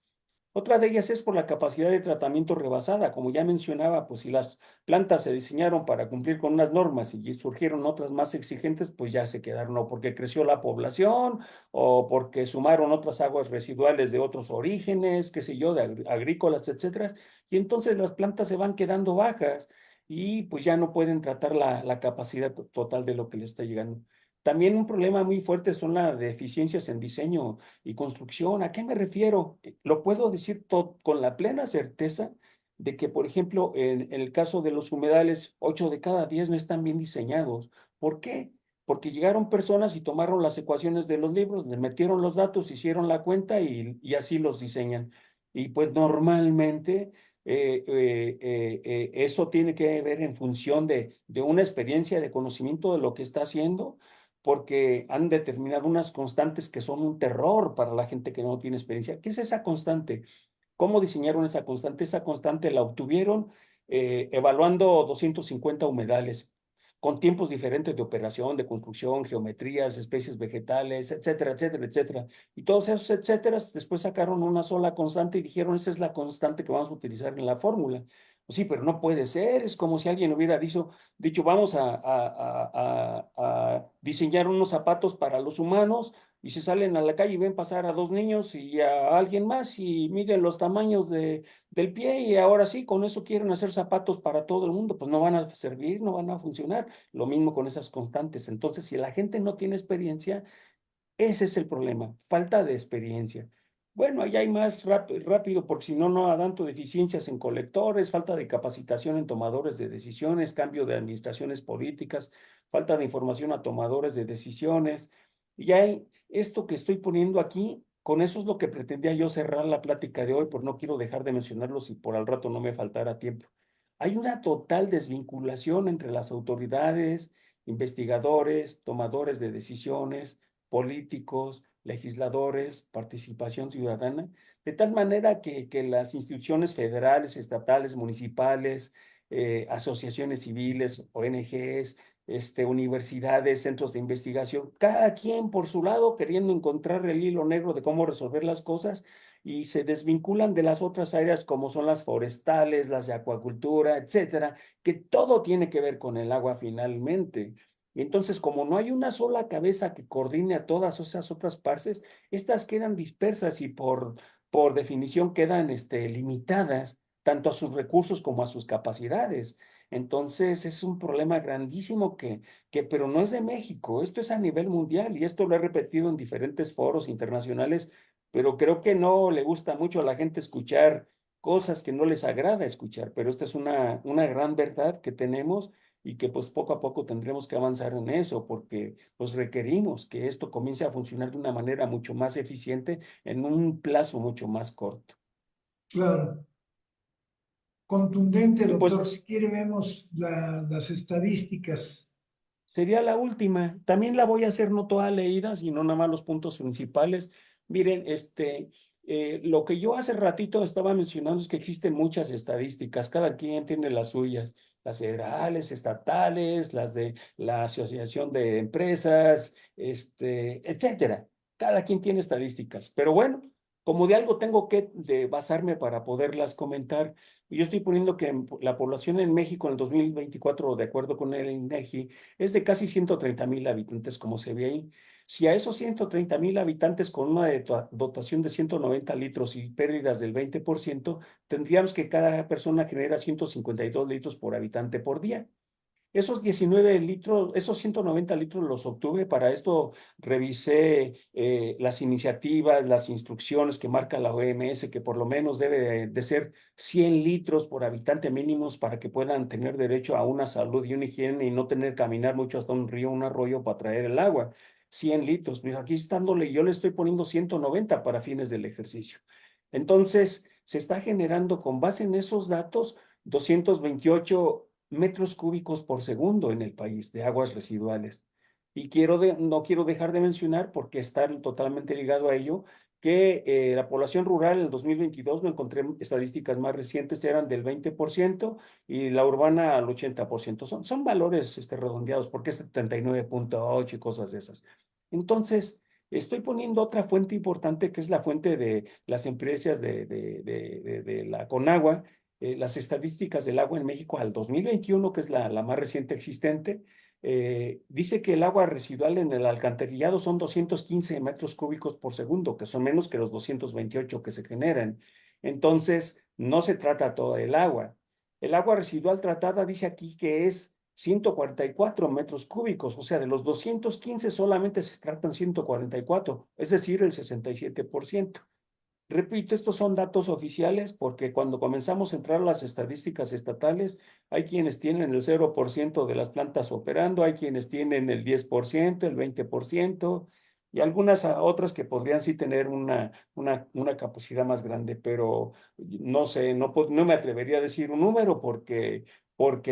S2: Otra de ellas es por la capacidad de tratamiento rebasada. Como ya mencionaba, pues si las plantas se diseñaron para cumplir con unas normas y surgieron otras más exigentes, pues ya se quedaron, o porque creció la población, o porque sumaron otras aguas residuales de otros orígenes, qué sé yo, de agrícolas, etcétera. Y entonces las plantas se van quedando bajas y pues ya no pueden tratar la capacidad total de lo que les está llegando. También un problema muy fuerte son las deficiencias en diseño y construcción. ¿A qué me refiero? Lo puedo decir con la plena certeza de que, por ejemplo, en el caso de los humedales, 8 de cada 10 no están bien diseñados. ¿Por qué? Porque llegaron personas y tomaron las ecuaciones de los libros, le metieron los datos, hicieron la cuenta y así los diseñan. Y pues normalmente eso tiene que ver en función de una experiencia de conocimiento de lo que está haciendo porque han determinado unas constantes que son un terror para la gente que no tiene experiencia. ¿Qué es esa constante? ¿Cómo diseñaron esa constante? Esa constante la obtuvieron evaluando 250 humedales. con tiempos diferentes de operación, de construcción, geometrías, especies vegetales, etcétera, etcétera, etcétera. Y todos esos etcétera después sacaron una sola constante y dijeron, esa es la constante que vamos a utilizar en la fórmula. Pues sí, pero no puede ser, es como si alguien hubiera dicho vamos a diseñar unos zapatos para los humanos y se salen a la calle y ven pasar a dos niños y a alguien más y miden los tamaños del pie y ahora sí, con eso quieren hacer zapatos para todo el mundo, pues no van a servir, no van a funcionar. Lo mismo con esas constantes. Entonces, si la gente no tiene experiencia, ese es el problema, falta de experiencia. Bueno, allá hay más rápido, porque si no, no dan deficiencias en colectores, falta de capacitación en tomadores de decisiones, cambio de administraciones políticas, falta de información a tomadores de decisiones. Y hay esto que estoy poniendo aquí, con eso es lo que pretendía yo cerrar la plática de hoy, porque no quiero dejar de mencionarlo si por al rato no me faltara tiempo. Hay una total desvinculación entre las autoridades, investigadores, tomadores de decisiones, políticos, legisladores, participación ciudadana, de tal manera que las instituciones federales, estatales, municipales, asociaciones civiles, ONGs, universidades, centros de investigación, cada quien por su lado queriendo encontrar el hilo negro de cómo resolver las cosas y se desvinculan de las otras áreas como son las forestales, las de acuacultura, etcétera, que todo tiene que ver con el agua finalmente. Y entonces, como no hay una sola cabeza que coordine a todas esas otras partes, estas quedan dispersas y por definición quedan limitadas tanto a sus recursos como a sus capacidades. Entonces, es un problema grandísimo pero no es de México, esto es a nivel mundial y esto lo he repetido en diferentes foros internacionales, pero creo que no le gusta mucho a la gente escuchar cosas que no les agrada escuchar, pero esta es una gran verdad que tenemos y que pues poco a poco tendremos que avanzar en eso porque pues requerimos que esto comience a funcionar de una manera mucho más eficiente en un plazo mucho más corto.
S1: Claro. Contundente,
S2: Y pues
S1: doctor. Si quiere, vemos las estadísticas.
S2: sería la última. También la voy a hacer no toda leída, sino nada más los puntos principales. Miren, lo que yo hace ratito estaba mencionando es que existen muchas estadísticas, cada quien tiene las suyas, las federales, estatales, las de la Asociación de Empresas, etcétera. Cada quien tiene estadísticas, pero bueno, como de algo tengo que basarme para poderlas comentar. Yo estoy poniendo que la población en México en el 2024, de acuerdo con el INEGI, es de casi 130,000 habitantes, como se ve ahí. Si a esos 130,000 habitantes con una dotación de 190 litros y pérdidas del 20%, tendríamos que cada persona genera 152 litros por habitante por día. Esos 19 litros, esos 190 litros los obtuve. Para esto revisé las iniciativas, las instrucciones que marca la OMS, que por lo menos debe de ser 100 litros por habitante mínimos para que puedan tener derecho a una salud y una higiene y no tener que caminar mucho hasta un río, un arroyo para traer el agua. 100 litros, pues aquí estándole, yo le estoy poniendo 190 para fines del ejercicio. Entonces, se está generando con base en esos datos 228 metros cúbicos por segundo en el país de aguas residuales. Y no quiero dejar de mencionar, porque está totalmente ligado a ello, que la población rural en el 2022, no encontré estadísticas más recientes, eran del 20% y la urbana al 80%. Son valores redondeados, porque es 79,8 y cosas de esas. Entonces, estoy poniendo otra fuente importante que es la fuente de las empresas de la Conagua, las estadísticas del agua en México al 2021, que es la más reciente existente, dice que el agua residual en el alcantarillado son 215 metros cúbicos por segundo, que son menos que los 228 que se generan. Entonces, no se trata todo el agua. El agua residual tratada dice aquí que es 144 metros cúbicos, o sea, de los 215 solamente se tratan 144, es decir, el 67%. Repito, estos son datos oficiales porque cuando comenzamos a entrar a las estadísticas estatales, hay quienes tienen el 0% de las plantas operando, hay quienes tienen el 10%, el 20% y algunas otras que podrían sí tener una capacidad más grande, pero no sé, no me atrevería a decir un número porque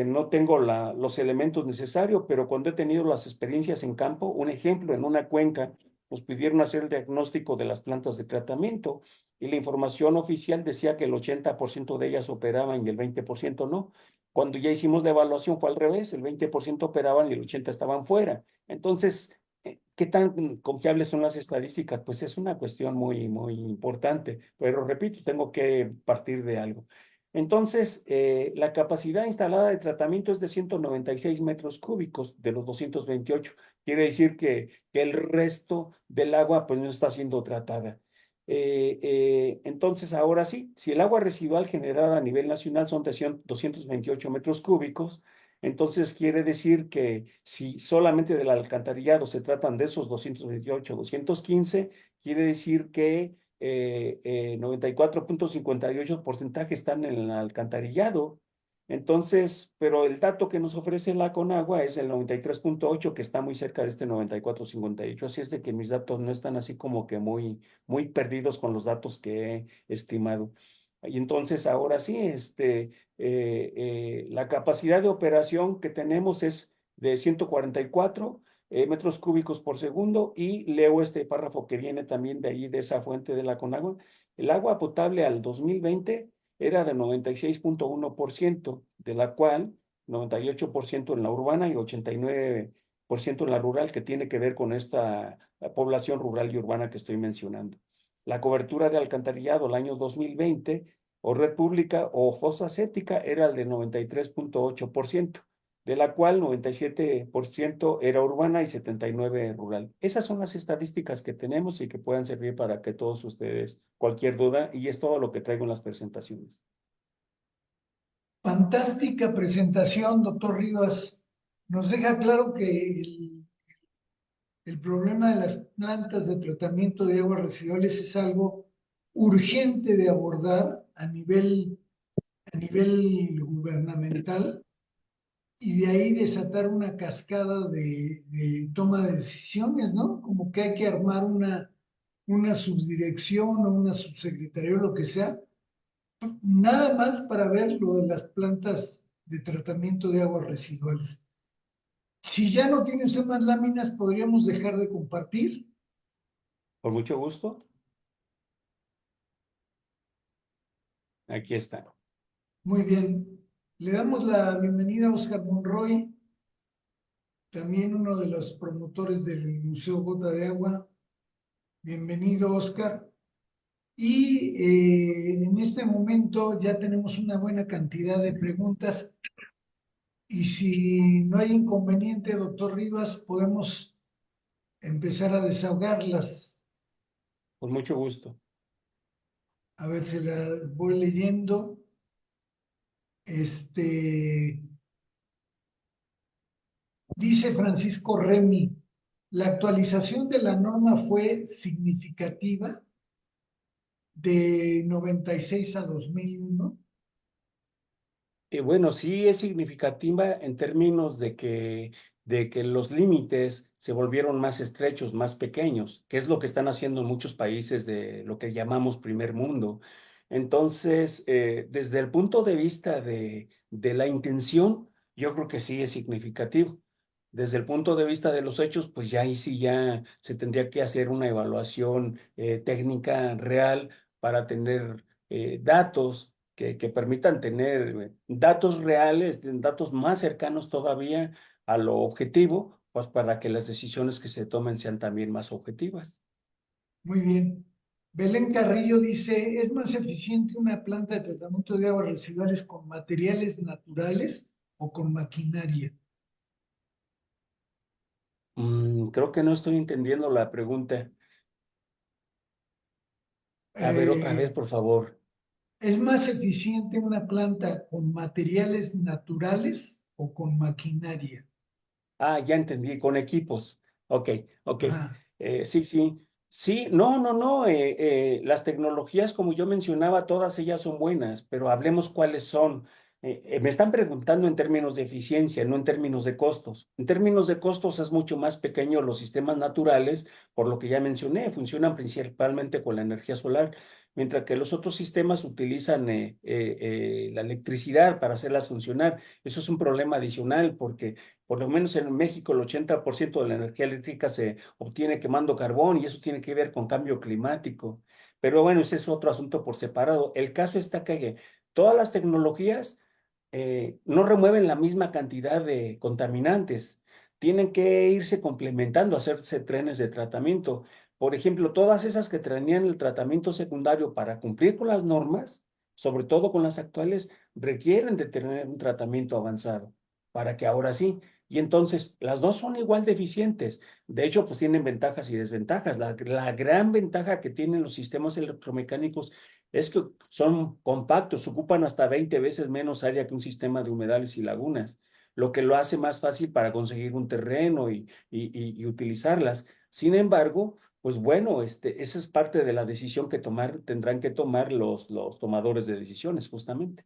S2: no tengo los elementos necesarios, pero cuando he tenido las experiencias en campo, un ejemplo, en una cuenca, nos pidieron hacer el diagnóstico de las plantas de tratamiento y la información oficial decía que el 80% de ellas operaban y el 20% no. Cuando ya hicimos la evaluación fue al revés, el 20% operaban y el 80% estaban fuera. Entonces, ¿qué tan confiables son las estadísticas? Pues es una cuestión muy, muy importante, pero repito, tengo que partir de algo. Entonces, la capacidad instalada de tratamiento es de 196 metros cúbicos de los 228. Quiere decir que el resto del agua pues no está siendo tratada. Entonces, ahora sí, si el agua residual generada a nivel nacional son de 228 metros cúbicos, entonces quiere decir que si solamente del alcantarillado se tratan de esos 228, 215, quiere decir que 94,58% están en el alcantarillado. Entonces, pero el dato que nos ofrece la Conagua es el 93,8, que está muy cerca de este 94,58. Así es de que mis datos no están así como que muy perdidos con los datos que he estimado. Y entonces, ahora sí, la capacidad de operación que tenemos es de 144 metros cúbicos por segundo, y leo este párrafo que viene también de ahí, de esa fuente de la Conagua. El agua potable al 2020 era de 96,1%, de la cual 98% en la urbana y 89% en la rural, que tiene que ver con esta población rural y urbana que estoy mencionando. La cobertura de alcantarillado el año 2020, o red pública o fosa séptica, era el de 93,8%, de la cual 97% era urbana y 79% rural. Esas son las estadísticas que tenemos y que puedan servir para que todos ustedes, cualquier duda, y es todo lo que traigo en las presentaciones.
S1: Fantástica presentación, doctor Rivas. Nos deja claro que el problema de las plantas de tratamiento de aguas residuales es algo urgente de abordar a nivel gubernamental, y de ahí desatar una cascada de toma de decisiones, ¿no? Como que hay que armar una subdirección o una subsecretaría o lo que sea, nada más para ver lo de las plantas de tratamiento de aguas residuales. Si ya no tiene usted más láminas, podríamos dejar de compartir.
S2: Con mucho gusto. Aquí está.
S1: Muy bien. Le damos la bienvenida a Oscar Monroy, también uno de los promotores del Museo Gota de Agua. Bienvenido, Oscar. Y en este momento ya tenemos una buena cantidad de preguntas, y si no hay inconveniente, doctor Rivas, podemos empezar a desahogarlas.
S2: Con mucho gusto.
S1: A ver, se las voy leyendo. Este, dice Francisco Remy, la actualización de la norma fue significativa de 96 a 2001.
S2: Bueno, sí es significativa en términos de que los límites se volvieron más estrechos, más pequeños, que es lo que están haciendo en muchos países de lo que llamamos primer mundo. Entonces, desde el punto de vista de la intención, yo creo que sí es significativo. Desde el punto de vista de los hechos, pues ya ahí sí ya se tendría que hacer una evaluación técnica real para tener datos que permitan tener datos reales, datos más cercanos todavía a lo objetivo, pues para que las decisiones que se tomen sean también más objetivas.
S1: Muy bien. Belén Carrillo dice, ¿es más eficiente una planta de tratamiento de aguas residuales con materiales naturales o con maquinaria?
S2: Creo que no estoy entendiendo la pregunta. A ver, otra vez,
S1: Eh,
S2: por favor.
S1: ¿Es más eficiente una planta con materiales naturales o con maquinaria?
S2: Ah, ya entendí, con equipos. Ok, ok.
S1: Ajá,
S2: Sí, sí. Sí, no, no, no. Las tecnologías, como yo mencionaba, todas ellas son buenas, pero hablemos cuáles son. Me están preguntando en términos de eficiencia, no en términos de costos. En términos de costos es mucho más pequeño los sistemas naturales, por lo que ya mencioné, funcionan principalmente con la energía solar, mientras que los otros sistemas utilizan la electricidad para hacerlas funcionar. Eso es un problema adicional porque por lo menos en México el 80% de la energía eléctrica se obtiene quemando carbón, y eso tiene que ver con cambio climático. Pero bueno, ese es otro asunto por separado. El caso está que todas las tecnologías no remueven la misma cantidad de contaminantes. Tienen que irse complementando, hacerse trenes de tratamiento. Por ejemplo, todas esas que tenían el tratamiento secundario para cumplir con las normas, sobre todo con las actuales, requieren de tener un tratamiento avanzado para que ahora sí. Y entonces las dos son igual de eficientes. De hecho, pues tienen ventajas y desventajas. La gran ventaja que tienen los sistemas electromecánicos es que son compactos, ocupan hasta 20 veces menos área que un sistema de humedales y lagunas, lo que lo hace más fácil para conseguir un terreno y utilizarlas. Sin embargo, pues bueno, esa es parte de la decisión que tendrán que tomar los tomadores de decisiones, justamente.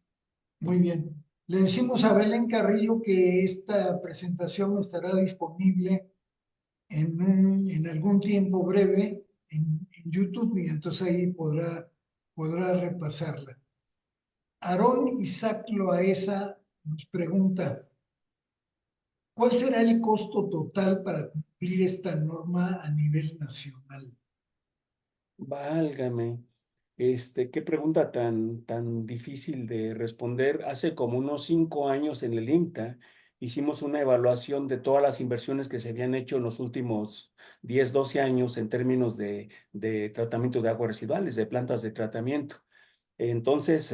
S1: Muy bien. Le decimos a Belén Carrillo que esta presentación estará disponible en algún tiempo breve en YouTube y entonces ahí podrá repasarla. Aarón Isaac Loaesa nos pregunta, ¿cuál será el costo total para cumplir esta norma a nivel nacional?
S2: Válgame. Qué pregunta tan difícil de responder. Hace como unos 5 años en el INTA hicimos una evaluación de todas las inversiones que se habían hecho en los últimos 10, 12 años en términos de tratamiento de aguas residuales, de plantas de tratamiento. Entonces,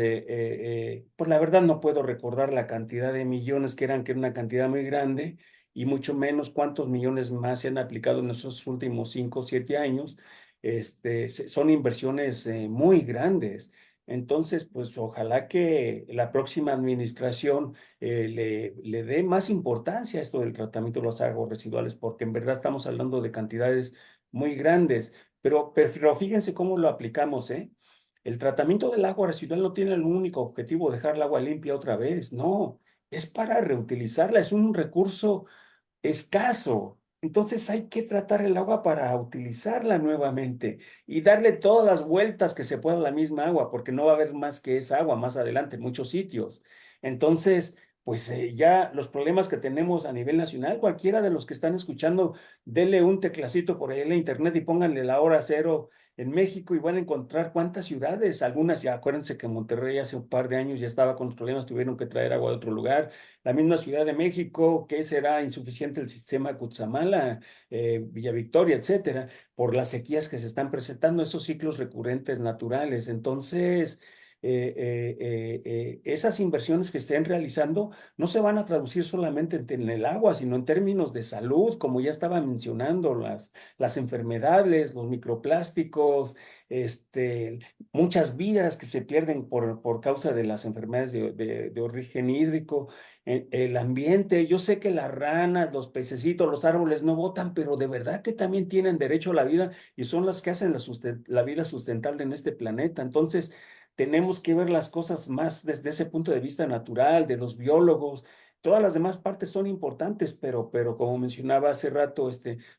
S2: pues la verdad no puedo recordar la cantidad de millones que era una cantidad muy grande, y mucho menos cuántos millones más se han aplicado en esos últimos 5 o 7 años. Son inversiones muy grandes. Entonces, pues ojalá que la próxima administración le dé más importancia a esto del tratamiento de las aguas residuales, porque en verdad estamos hablando de cantidades muy grandes. Pero fíjense cómo lo aplicamos, ¿eh? El tratamiento del agua residual no tiene el único objetivo dejar el agua limpia otra vez, no, es para reutilizarla, es un recurso escaso. Entonces hay que tratar el agua para utilizarla nuevamente y darle todas las vueltas que se pueda a la misma agua, porque no va a haber más que esa agua más adelante en muchos sitios. Entonces, pues ya los problemas que tenemos a nivel nacional, cualquiera de los que están escuchando, denle un teclacito por ahí en la internet y pónganle la hora cero en México y van a encontrar cuántas ciudades, algunas ya, acuérdense que Monterrey hace un par de años ya estaba con los problemas, tuvieron que traer agua de otro lugar. La misma Ciudad de México, que será insuficiente el sistema Cutzamala, Villa Victoria, etcétera, por las sequías que se están presentando, esos ciclos recurrentes naturales. Entonces, esas inversiones que estén realizando no se van a traducir solamente en el agua, sino en términos de salud, como ya estaba mencionando, las enfermedades, los microplásticos, muchas vidas que se pierden por causa de las enfermedades de origen hídrico, el ambiente. Yo sé que las ranas, los pececitos, los árboles no botan, pero de verdad que también tienen derecho a la vida y son las que hacen la vida sustentable en este planeta. Entonces, tenemos que ver las cosas más desde ese punto de vista natural, de los biólogos. Todas las demás partes son importantes, pero como mencionaba hace rato,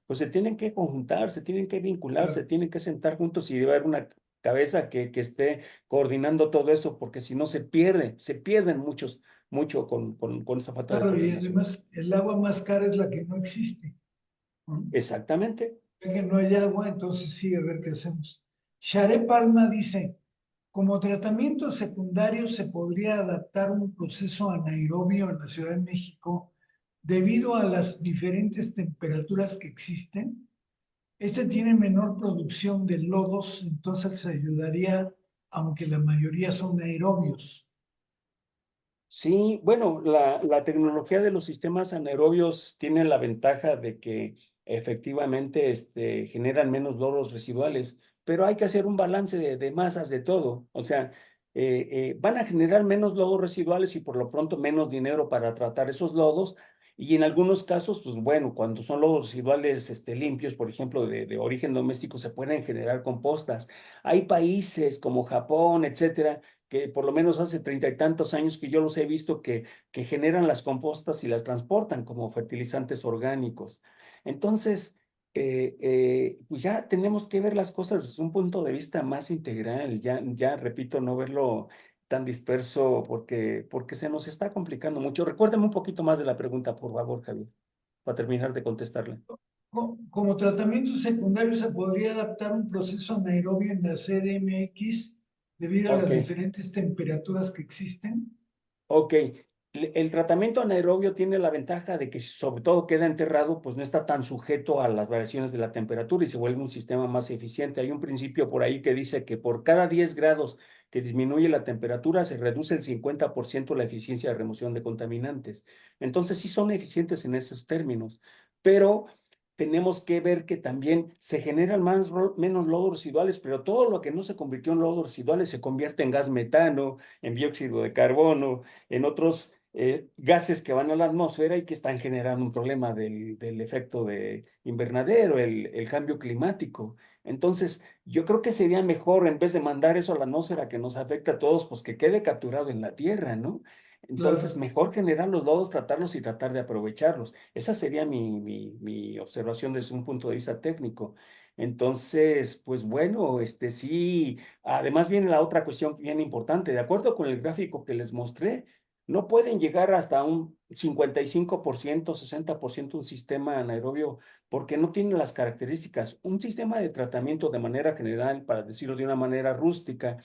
S2: pues se tienen que conjuntar, se tienen que vincular, se
S1: Claro,
S2: tienen que sentar juntos y debe haber una cabeza que esté coordinando todo eso, porque si no se pierden mucho con esa falta de
S1: claro, y
S2: coordinación.
S1: además el agua más cara es la que no existe, ¿no?
S2: Exactamente.
S1: Ya que no hay agua, entonces sí, a ver qué hacemos. Share Palma dice, como tratamiento secundario se podría adaptar un proceso anaerobio en la Ciudad de México debido a las diferentes temperaturas que existen. Este tiene menor producción de lodos, entonces ayudaría, aunque la mayoría son aerobios.
S2: Sí, bueno, la tecnología de los sistemas anaerobios tiene la ventaja de que efectivamente generan menos lodos residuales, pero hay que hacer un balance de masas de todo. O sea, van a generar menos lodos residuales y por lo pronto menos dinero para tratar esos lodos. Y en algunos casos, pues bueno, cuando son lodos residuales limpios, por ejemplo, de origen doméstico, se pueden generar compostas. Hay países como Japón, etcétera, que por lo menos hace 30 y tantos años que yo los he visto que generan las compostas y las transportan como fertilizantes orgánicos. Entonces, pues ya tenemos que ver las cosas desde un punto de vista más integral, ya repito, no verlo tan disperso porque se nos está complicando mucho. Recuérdame un poquito más de la pregunta, por favor, Javier, para terminar de contestarla.
S1: Como tratamiento secundario se podría adaptar un proceso anaerobio en la CDMX debido a
S2: Ok,
S1: las diferentes temperaturas que existen.
S2: ok. El tratamiento anaerobio tiene la ventaja de que si sobre todo queda enterrado, pues no está tan sujeto a las variaciones de la temperatura y se vuelve un sistema más eficiente. Hay un principio por ahí que dice que por cada 10 grados que disminuye la temperatura, se reduce el 50% la eficiencia de remoción de contaminantes. Entonces sí son eficientes en esos términos, pero tenemos que ver que también se generan menos lodos residuales, pero todo lo que no se convirtió en lodos residuales se convierte en gas metano, en dióxido de carbono, en otros gases que van a la atmósfera y que están generando un problema del efecto de invernadero, el cambio climático. Entonces, yo creo que sería mejor, en vez de mandar eso a la atmósfera que nos afecta a todos, pues que quede capturado en la tierra, ¿no? Entonces,
S1: Claro.
S2: mejor generar los lodos, tratarlos y tratar de aprovecharlos. Esa sería mi observación desde un punto de vista técnico. Entonces, pues bueno, sí, además viene la otra cuestión bien importante. De acuerdo con el gráfico que les mostré, no pueden llegar hasta un 55%, 60% un sistema anaerobio porque no tiene las características. Un sistema de tratamiento de manera general, para decirlo de una manera rústica,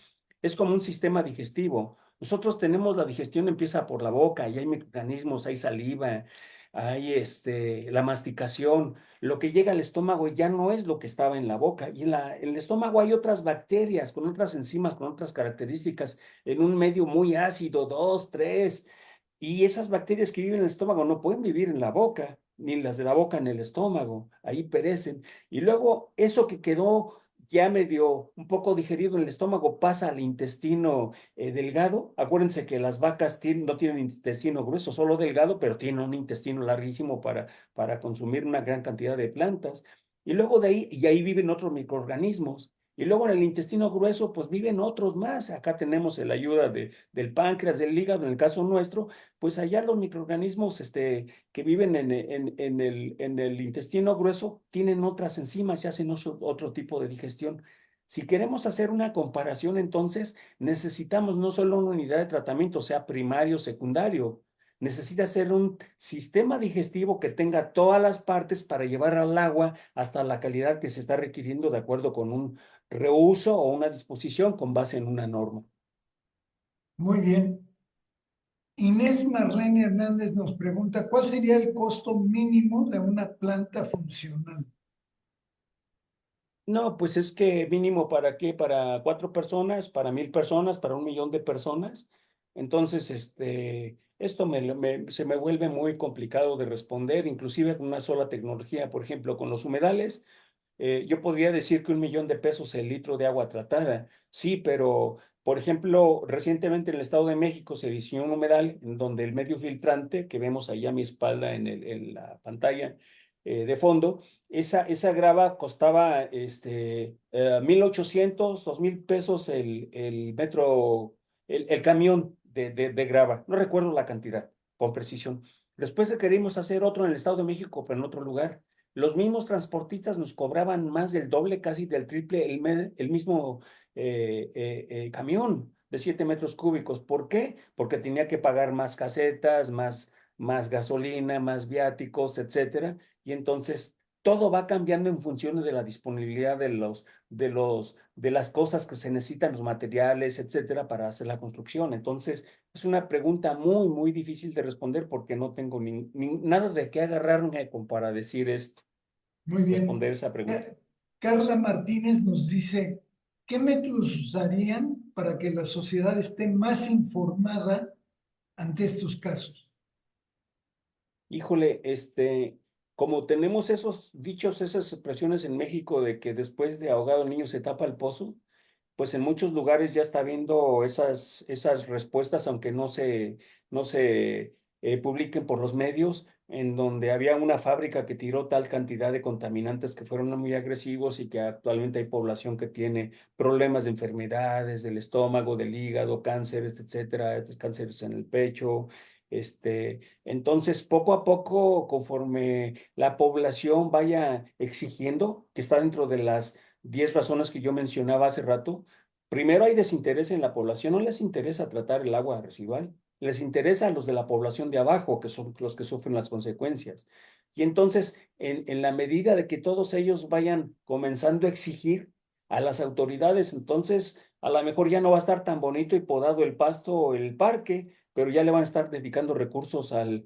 S2: es como un sistema digestivo. Nosotros tenemos la digestión empieza por la boca y hay mecanismos, hay saliva, hay la masticación. Lo que llega al estómago ya no es lo que estaba en la boca. Y en el estómago hay otras bacterias con otras enzimas, con otras características en un medio muy ácido, dos, tres, y esas bacterias que viven en el estómago no pueden vivir en la boca, ni las de la boca en el estómago, ahí perecen. Y luego eso que quedó ya medio un poco digerido en el estómago pasa al intestino delgado. Acuérdense que las vacas no tienen intestino grueso, solo delgado, pero tienen un intestino larguísimo para consumir una gran cantidad de plantas. Y luego de ahí, y ahí viven otros microorganismos. Y luego en el intestino grueso, pues viven otros más. Acá tenemos la ayuda del páncreas, del hígado, en el caso nuestro, pues allá los microorganismos que viven en el intestino grueso tienen otras enzimas y hacen otro tipo de digestión. Si queremos hacer una comparación, entonces necesitamos no solo una unidad de tratamiento, sea primario o secundario, necesita ser un sistema digestivo que tenga todas las partes para llevar al agua hasta la calidad que se está requiriendo de acuerdo con un reuso o una disposición con base en una norma.
S1: Muy bien. Inés Marlene Hernández nos pregunta, ¿cuál sería el costo mínimo de una planta funcional?
S2: No, pues es que mínimo para qué, para 4 personas, para 1000 personas, para 1 millón de personas. Entonces, esto se me vuelve muy complicado de responder, inclusive con una sola tecnología, por ejemplo, con los humedales. Yo podría decir que 1 millón de pesos el litro de agua tratada, sí, pero por ejemplo, recientemente en el Estado de México se diseñó un humedal en donde el medio filtrante que vemos allá a mi espalda en la pantalla de fondo, esa grava costaba 1800, 2000 pesos el metro, el camión de grava. No recuerdo la cantidad con precisión. Después queríamos hacer otro en el Estado de México, pero en otro lugar. Los mismos transportistas nos cobraban más del doble, casi del triple, el mismo camión de 7 metros cúbicos. ¿Por qué? Porque tenía que pagar más casetas, más gasolina, más viáticos, etcétera. Y entonces todo va cambiando en función de la disponibilidad de las cosas que se necesitan, los materiales, etcétera, para hacer la construcción. Entonces, es una pregunta muy, muy difícil de responder porque no tengo nada de qué agarrarme como para decir esto,
S1: Muy
S2: responder
S1: bien.
S2: esa pregunta.
S1: Carla Martínez nos dice, ¿qué métodos usarían para que la sociedad esté más informada ante estos casos?
S2: Híjole, como tenemos esos dichos, esas expresiones en México de que después de ahogado el niño se tapa el pozo, pues en muchos lugares ya está viendo esas respuestas, aunque no se publiquen por los medios, en donde había una fábrica que tiró tal cantidad de contaminantes que fueron muy agresivos y que actualmente hay población que tiene problemas de enfermedades del estómago, del hígado, cánceres, etcétera, cánceres en el pecho. Entonces, poco a poco, conforme la población vaya exigiendo, que está dentro de las 10 razones que yo mencionaba hace rato, primero hay desinterés en la población, no les interesa tratar el agua residual, les interesa a los de la población de abajo, que son los que sufren las consecuencias. Y entonces, en la medida de que todos ellos vayan comenzando a exigir a las autoridades, entonces a lo mejor ya no va a estar tan bonito y podado el pasto o el parque, pero ya le van a estar dedicando recursos al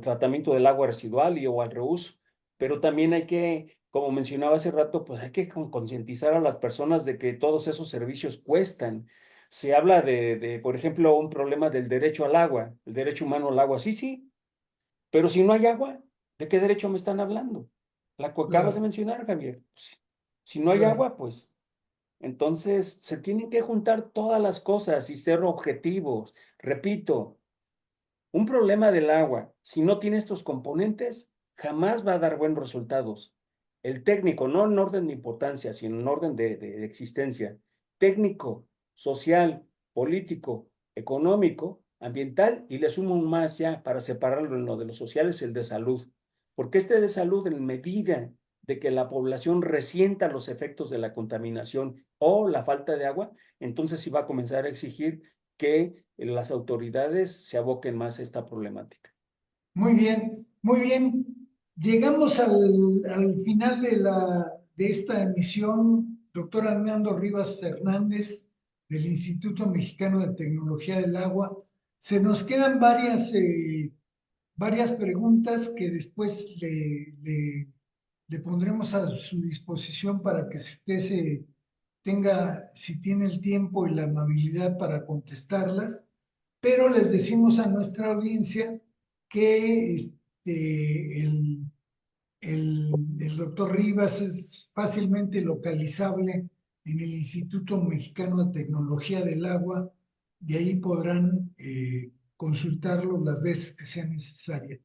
S2: tratamiento del agua residual o al reuso. Pero también hay que, como mencionaba hace rato, pues hay que concientizar a las personas de que todos esos servicios cuestan. Se habla por ejemplo, un problema del derecho al agua, el derecho humano al agua. Sí, sí, pero si no hay agua, ¿de qué derecho me están hablando? La que acabas de
S1: Claro,
S2: mencionar, Javier. Si no hay
S1: claro.
S2: agua, pues entonces se tienen que juntar todas las cosas y ser objetivos. Repito, un problema del agua, si no tiene estos componentes, jamás va a dar buenos resultados. El técnico, no en orden de importancia, sino en orden de existencia, técnico, social, político, económico, ambiental, y le sumo un más ya para separarlo en lo de los sociales, el de salud. Porque este de salud, en medida de que la población resienta los efectos de la contaminación o la falta de agua, entonces sí va a comenzar a exigir que las autoridades se aboquen más a esta problemática.
S1: Muy bien, muy bien. Llegamos al final de esta emisión, doctor Armando Rivas Hernández, del Instituto Mexicano de Tecnología del Agua. Se nos quedan varias preguntas que después le pondremos a su disposición para que usted tenga, si tiene el tiempo y la amabilidad para contestarlas, pero les decimos a nuestra audiencia que el doctor Rivas es fácilmente localizable en el Instituto Mexicano de Tecnología del Agua y ahí podrán consultarlo las veces que sea necesaria.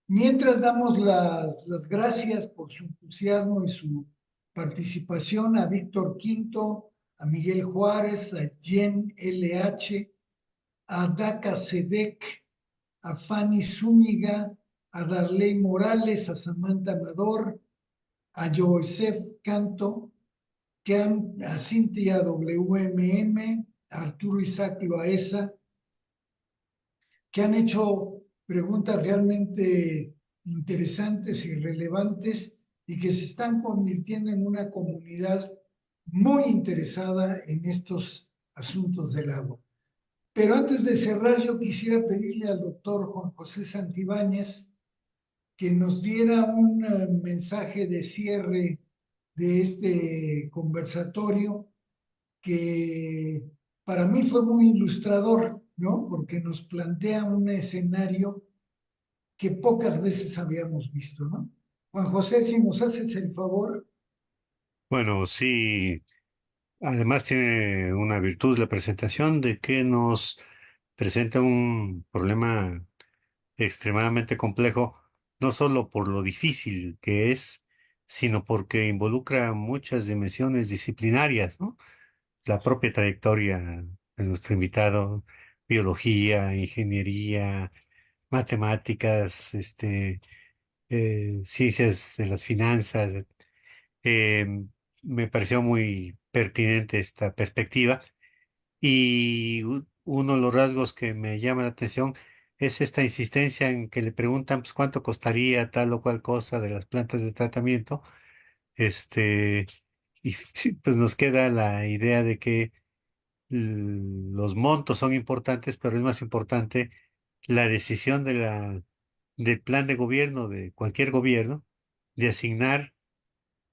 S1: Mientras damos las gracias por su entusiasmo y su participación a Víctor Quinto, a Miguel Juárez, a Jen LH, a Daca Sedek, a Fanny Zúñiga, a Darley Morales, a Samantha Amador, a Joseph Canto, a Cintia WMM, a Arturo Isaac Loaesa, que han hecho preguntas realmente interesantes y relevantes y que se están convirtiendo en una comunidad muy interesada en estos asuntos del agua. Pero antes de cerrar, yo quisiera pedirle al doctor Juan José Santibáñez que nos diera un mensaje de cierre de este conversatorio que para mí fue muy ilustrador, ¿no? Porque nos plantea un escenario que pocas veces habíamos visto, ¿no? Juan José, si nos haces el favor.
S3: Bueno, sí, además tiene una virtud la presentación de que nos presenta un problema extremadamente complejo, no solo por lo difícil que es, sino porque involucra muchas dimensiones disciplinarias, ¿no? La propia trayectoria de nuestro invitado, biología, ingeniería, matemáticas, ciencias de las finanzas. Eh, Me pareció muy pertinente esta perspectiva y uno de los rasgos que me llama la atención es esta insistencia en que le preguntan pues, cuánto costaría tal o cual cosa de las plantas de tratamiento. Este, y sí, pues nos queda la idea de que los montos son importantes, pero es más importante la decisión del plan de gobierno de cualquier gobierno de asignar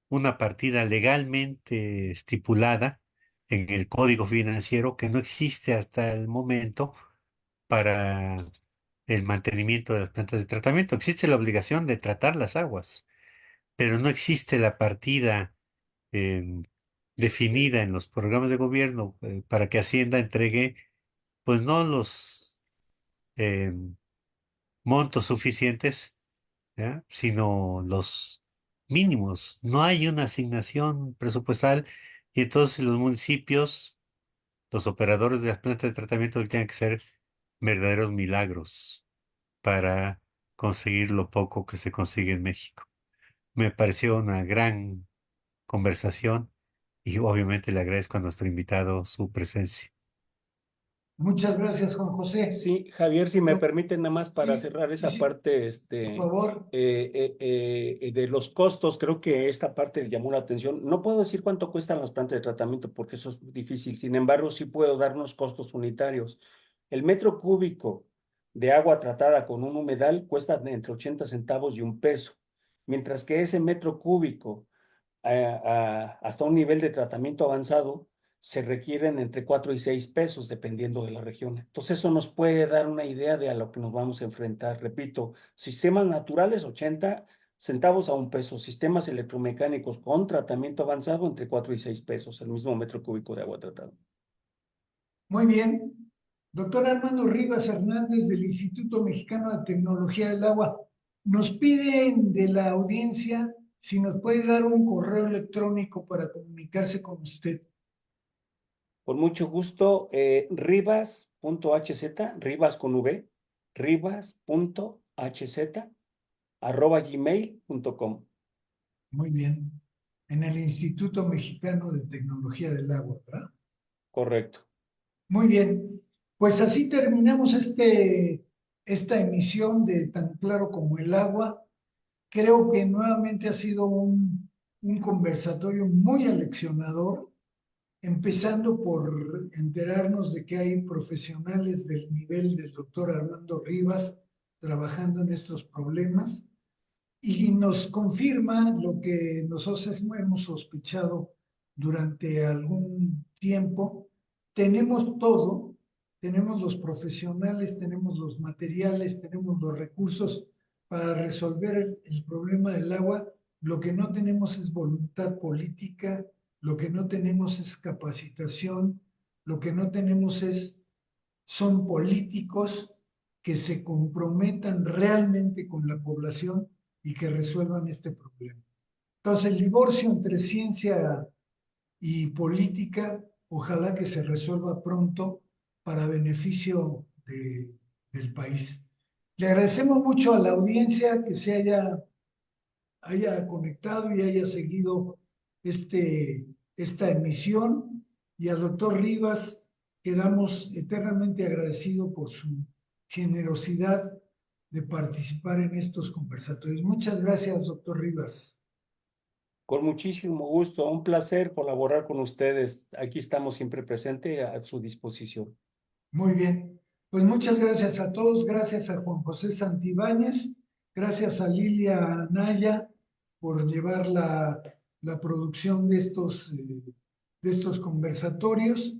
S3: una partida legalmente estipulada en el código financiero que no existe hasta el momento para el mantenimiento de las plantas de tratamiento. Existe la obligación de tratar las aguas, pero no existe la partida em, definida en los programas de gobierno para que Hacienda entregue, pues no los em, montos suficientes, ¿ya? Sino los mínimos. No hay una asignación presupuestal y entonces los municipios, los operadores de las plantas de tratamiento tienen que ser verdaderos milagros para conseguir lo poco que se consigue en México. Me pareció una gran conversación y obviamente le agradezco a nuestro invitado su presencia.
S1: Muchas gracias, Juan José.
S2: Sí, Javier, si me
S1: Doc-
S2: permiten nada más para
S1: Sí,
S2: cerrar
S1: sí,
S2: esa
S1: sí,
S2: parte,
S1: por favor.
S2: de los costos, creo que esta parte llamó la atención. No puedo decir cuánto cuestan las plantas de tratamiento porque eso es difícil. Sin embargo, sí puedo dar unos costos unitarios. El metro cúbico de agua tratada con un humedal cuesta entre 80 centavos y $1, mientras que ese metro cúbico hasta un nivel de tratamiento avanzado se requieren entre 4 y 6 pesos, dependiendo de la región. Entonces, eso nos puede dar una idea de a lo que nos vamos a enfrentar. Repito, sistemas naturales, 80 centavos a $1. Sistemas electromecánicos con tratamiento avanzado, entre 4 y 6 pesos, el mismo metro cúbico de agua tratado.
S1: Muy bien. Doctor Armando Rivas Hernández del Instituto Mexicano de Tecnología del Agua, nos piden de la audiencia si nos puede dar un correo electrónico para comunicarse con usted.
S2: Con mucho gusto, rivas.hz, Rivas con V, rivas.hz@gmail.com.
S1: Muy bien. En el Instituto Mexicano de Tecnología del Agua, ¿verdad?
S2: Correcto.
S1: Muy bien. Pues así terminamos esta emisión de Tan Claro como el Agua. Creo que nuevamente ha sido un conversatorio muy aleccionador, empezando por enterarnos de que hay profesionales del nivel del doctor Armando Rivas trabajando en estos problemas y nos confirma lo que nosotros hemos sospechado durante algún tiempo. Tenemos todo, tenemos los profesionales, tenemos los materiales, tenemos los recursos para resolver el problema del agua. Lo que no tenemos es voluntad política, lo que no tenemos es capacitación, lo que no tenemos son políticos que se comprometan realmente con la población y que resuelvan este problema. Entonces, el divorcio entre ciencia y política, ojalá que se resuelva pronto para beneficio del país. Le agradecemos mucho a la audiencia que se haya conectado y haya seguido esta emisión, y al doctor Rivas quedamos eternamente agradecidos por su generosidad de participar en estos conversatorios. Muchas gracias, doctor Rivas.
S2: Con muchísimo gusto, un placer colaborar con ustedes. Aquí estamos siempre presentes a su disposición.
S1: Muy bien, pues muchas gracias a todos, gracias a Juan José Santibáñez, gracias a Lilia Anaya por llevar la producción de estos conversatorios,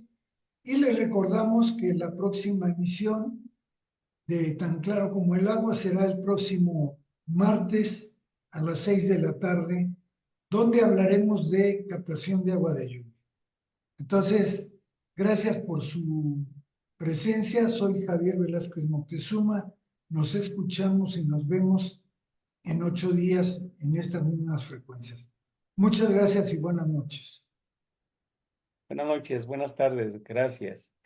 S1: y les recordamos que la próxima emisión de Tan Claro como el Agua será el próximo martes a las 6 de la tarde, donde hablaremos de captación de agua de lluvia. Entonces, gracias por su presencia. Soy Javier Velázquez Moctezuma. Nos escuchamos y nos vemos en 8 días en estas mismas frecuencias. Muchas gracias y buenas noches.
S2: Buenas noches, buenas tardes, gracias.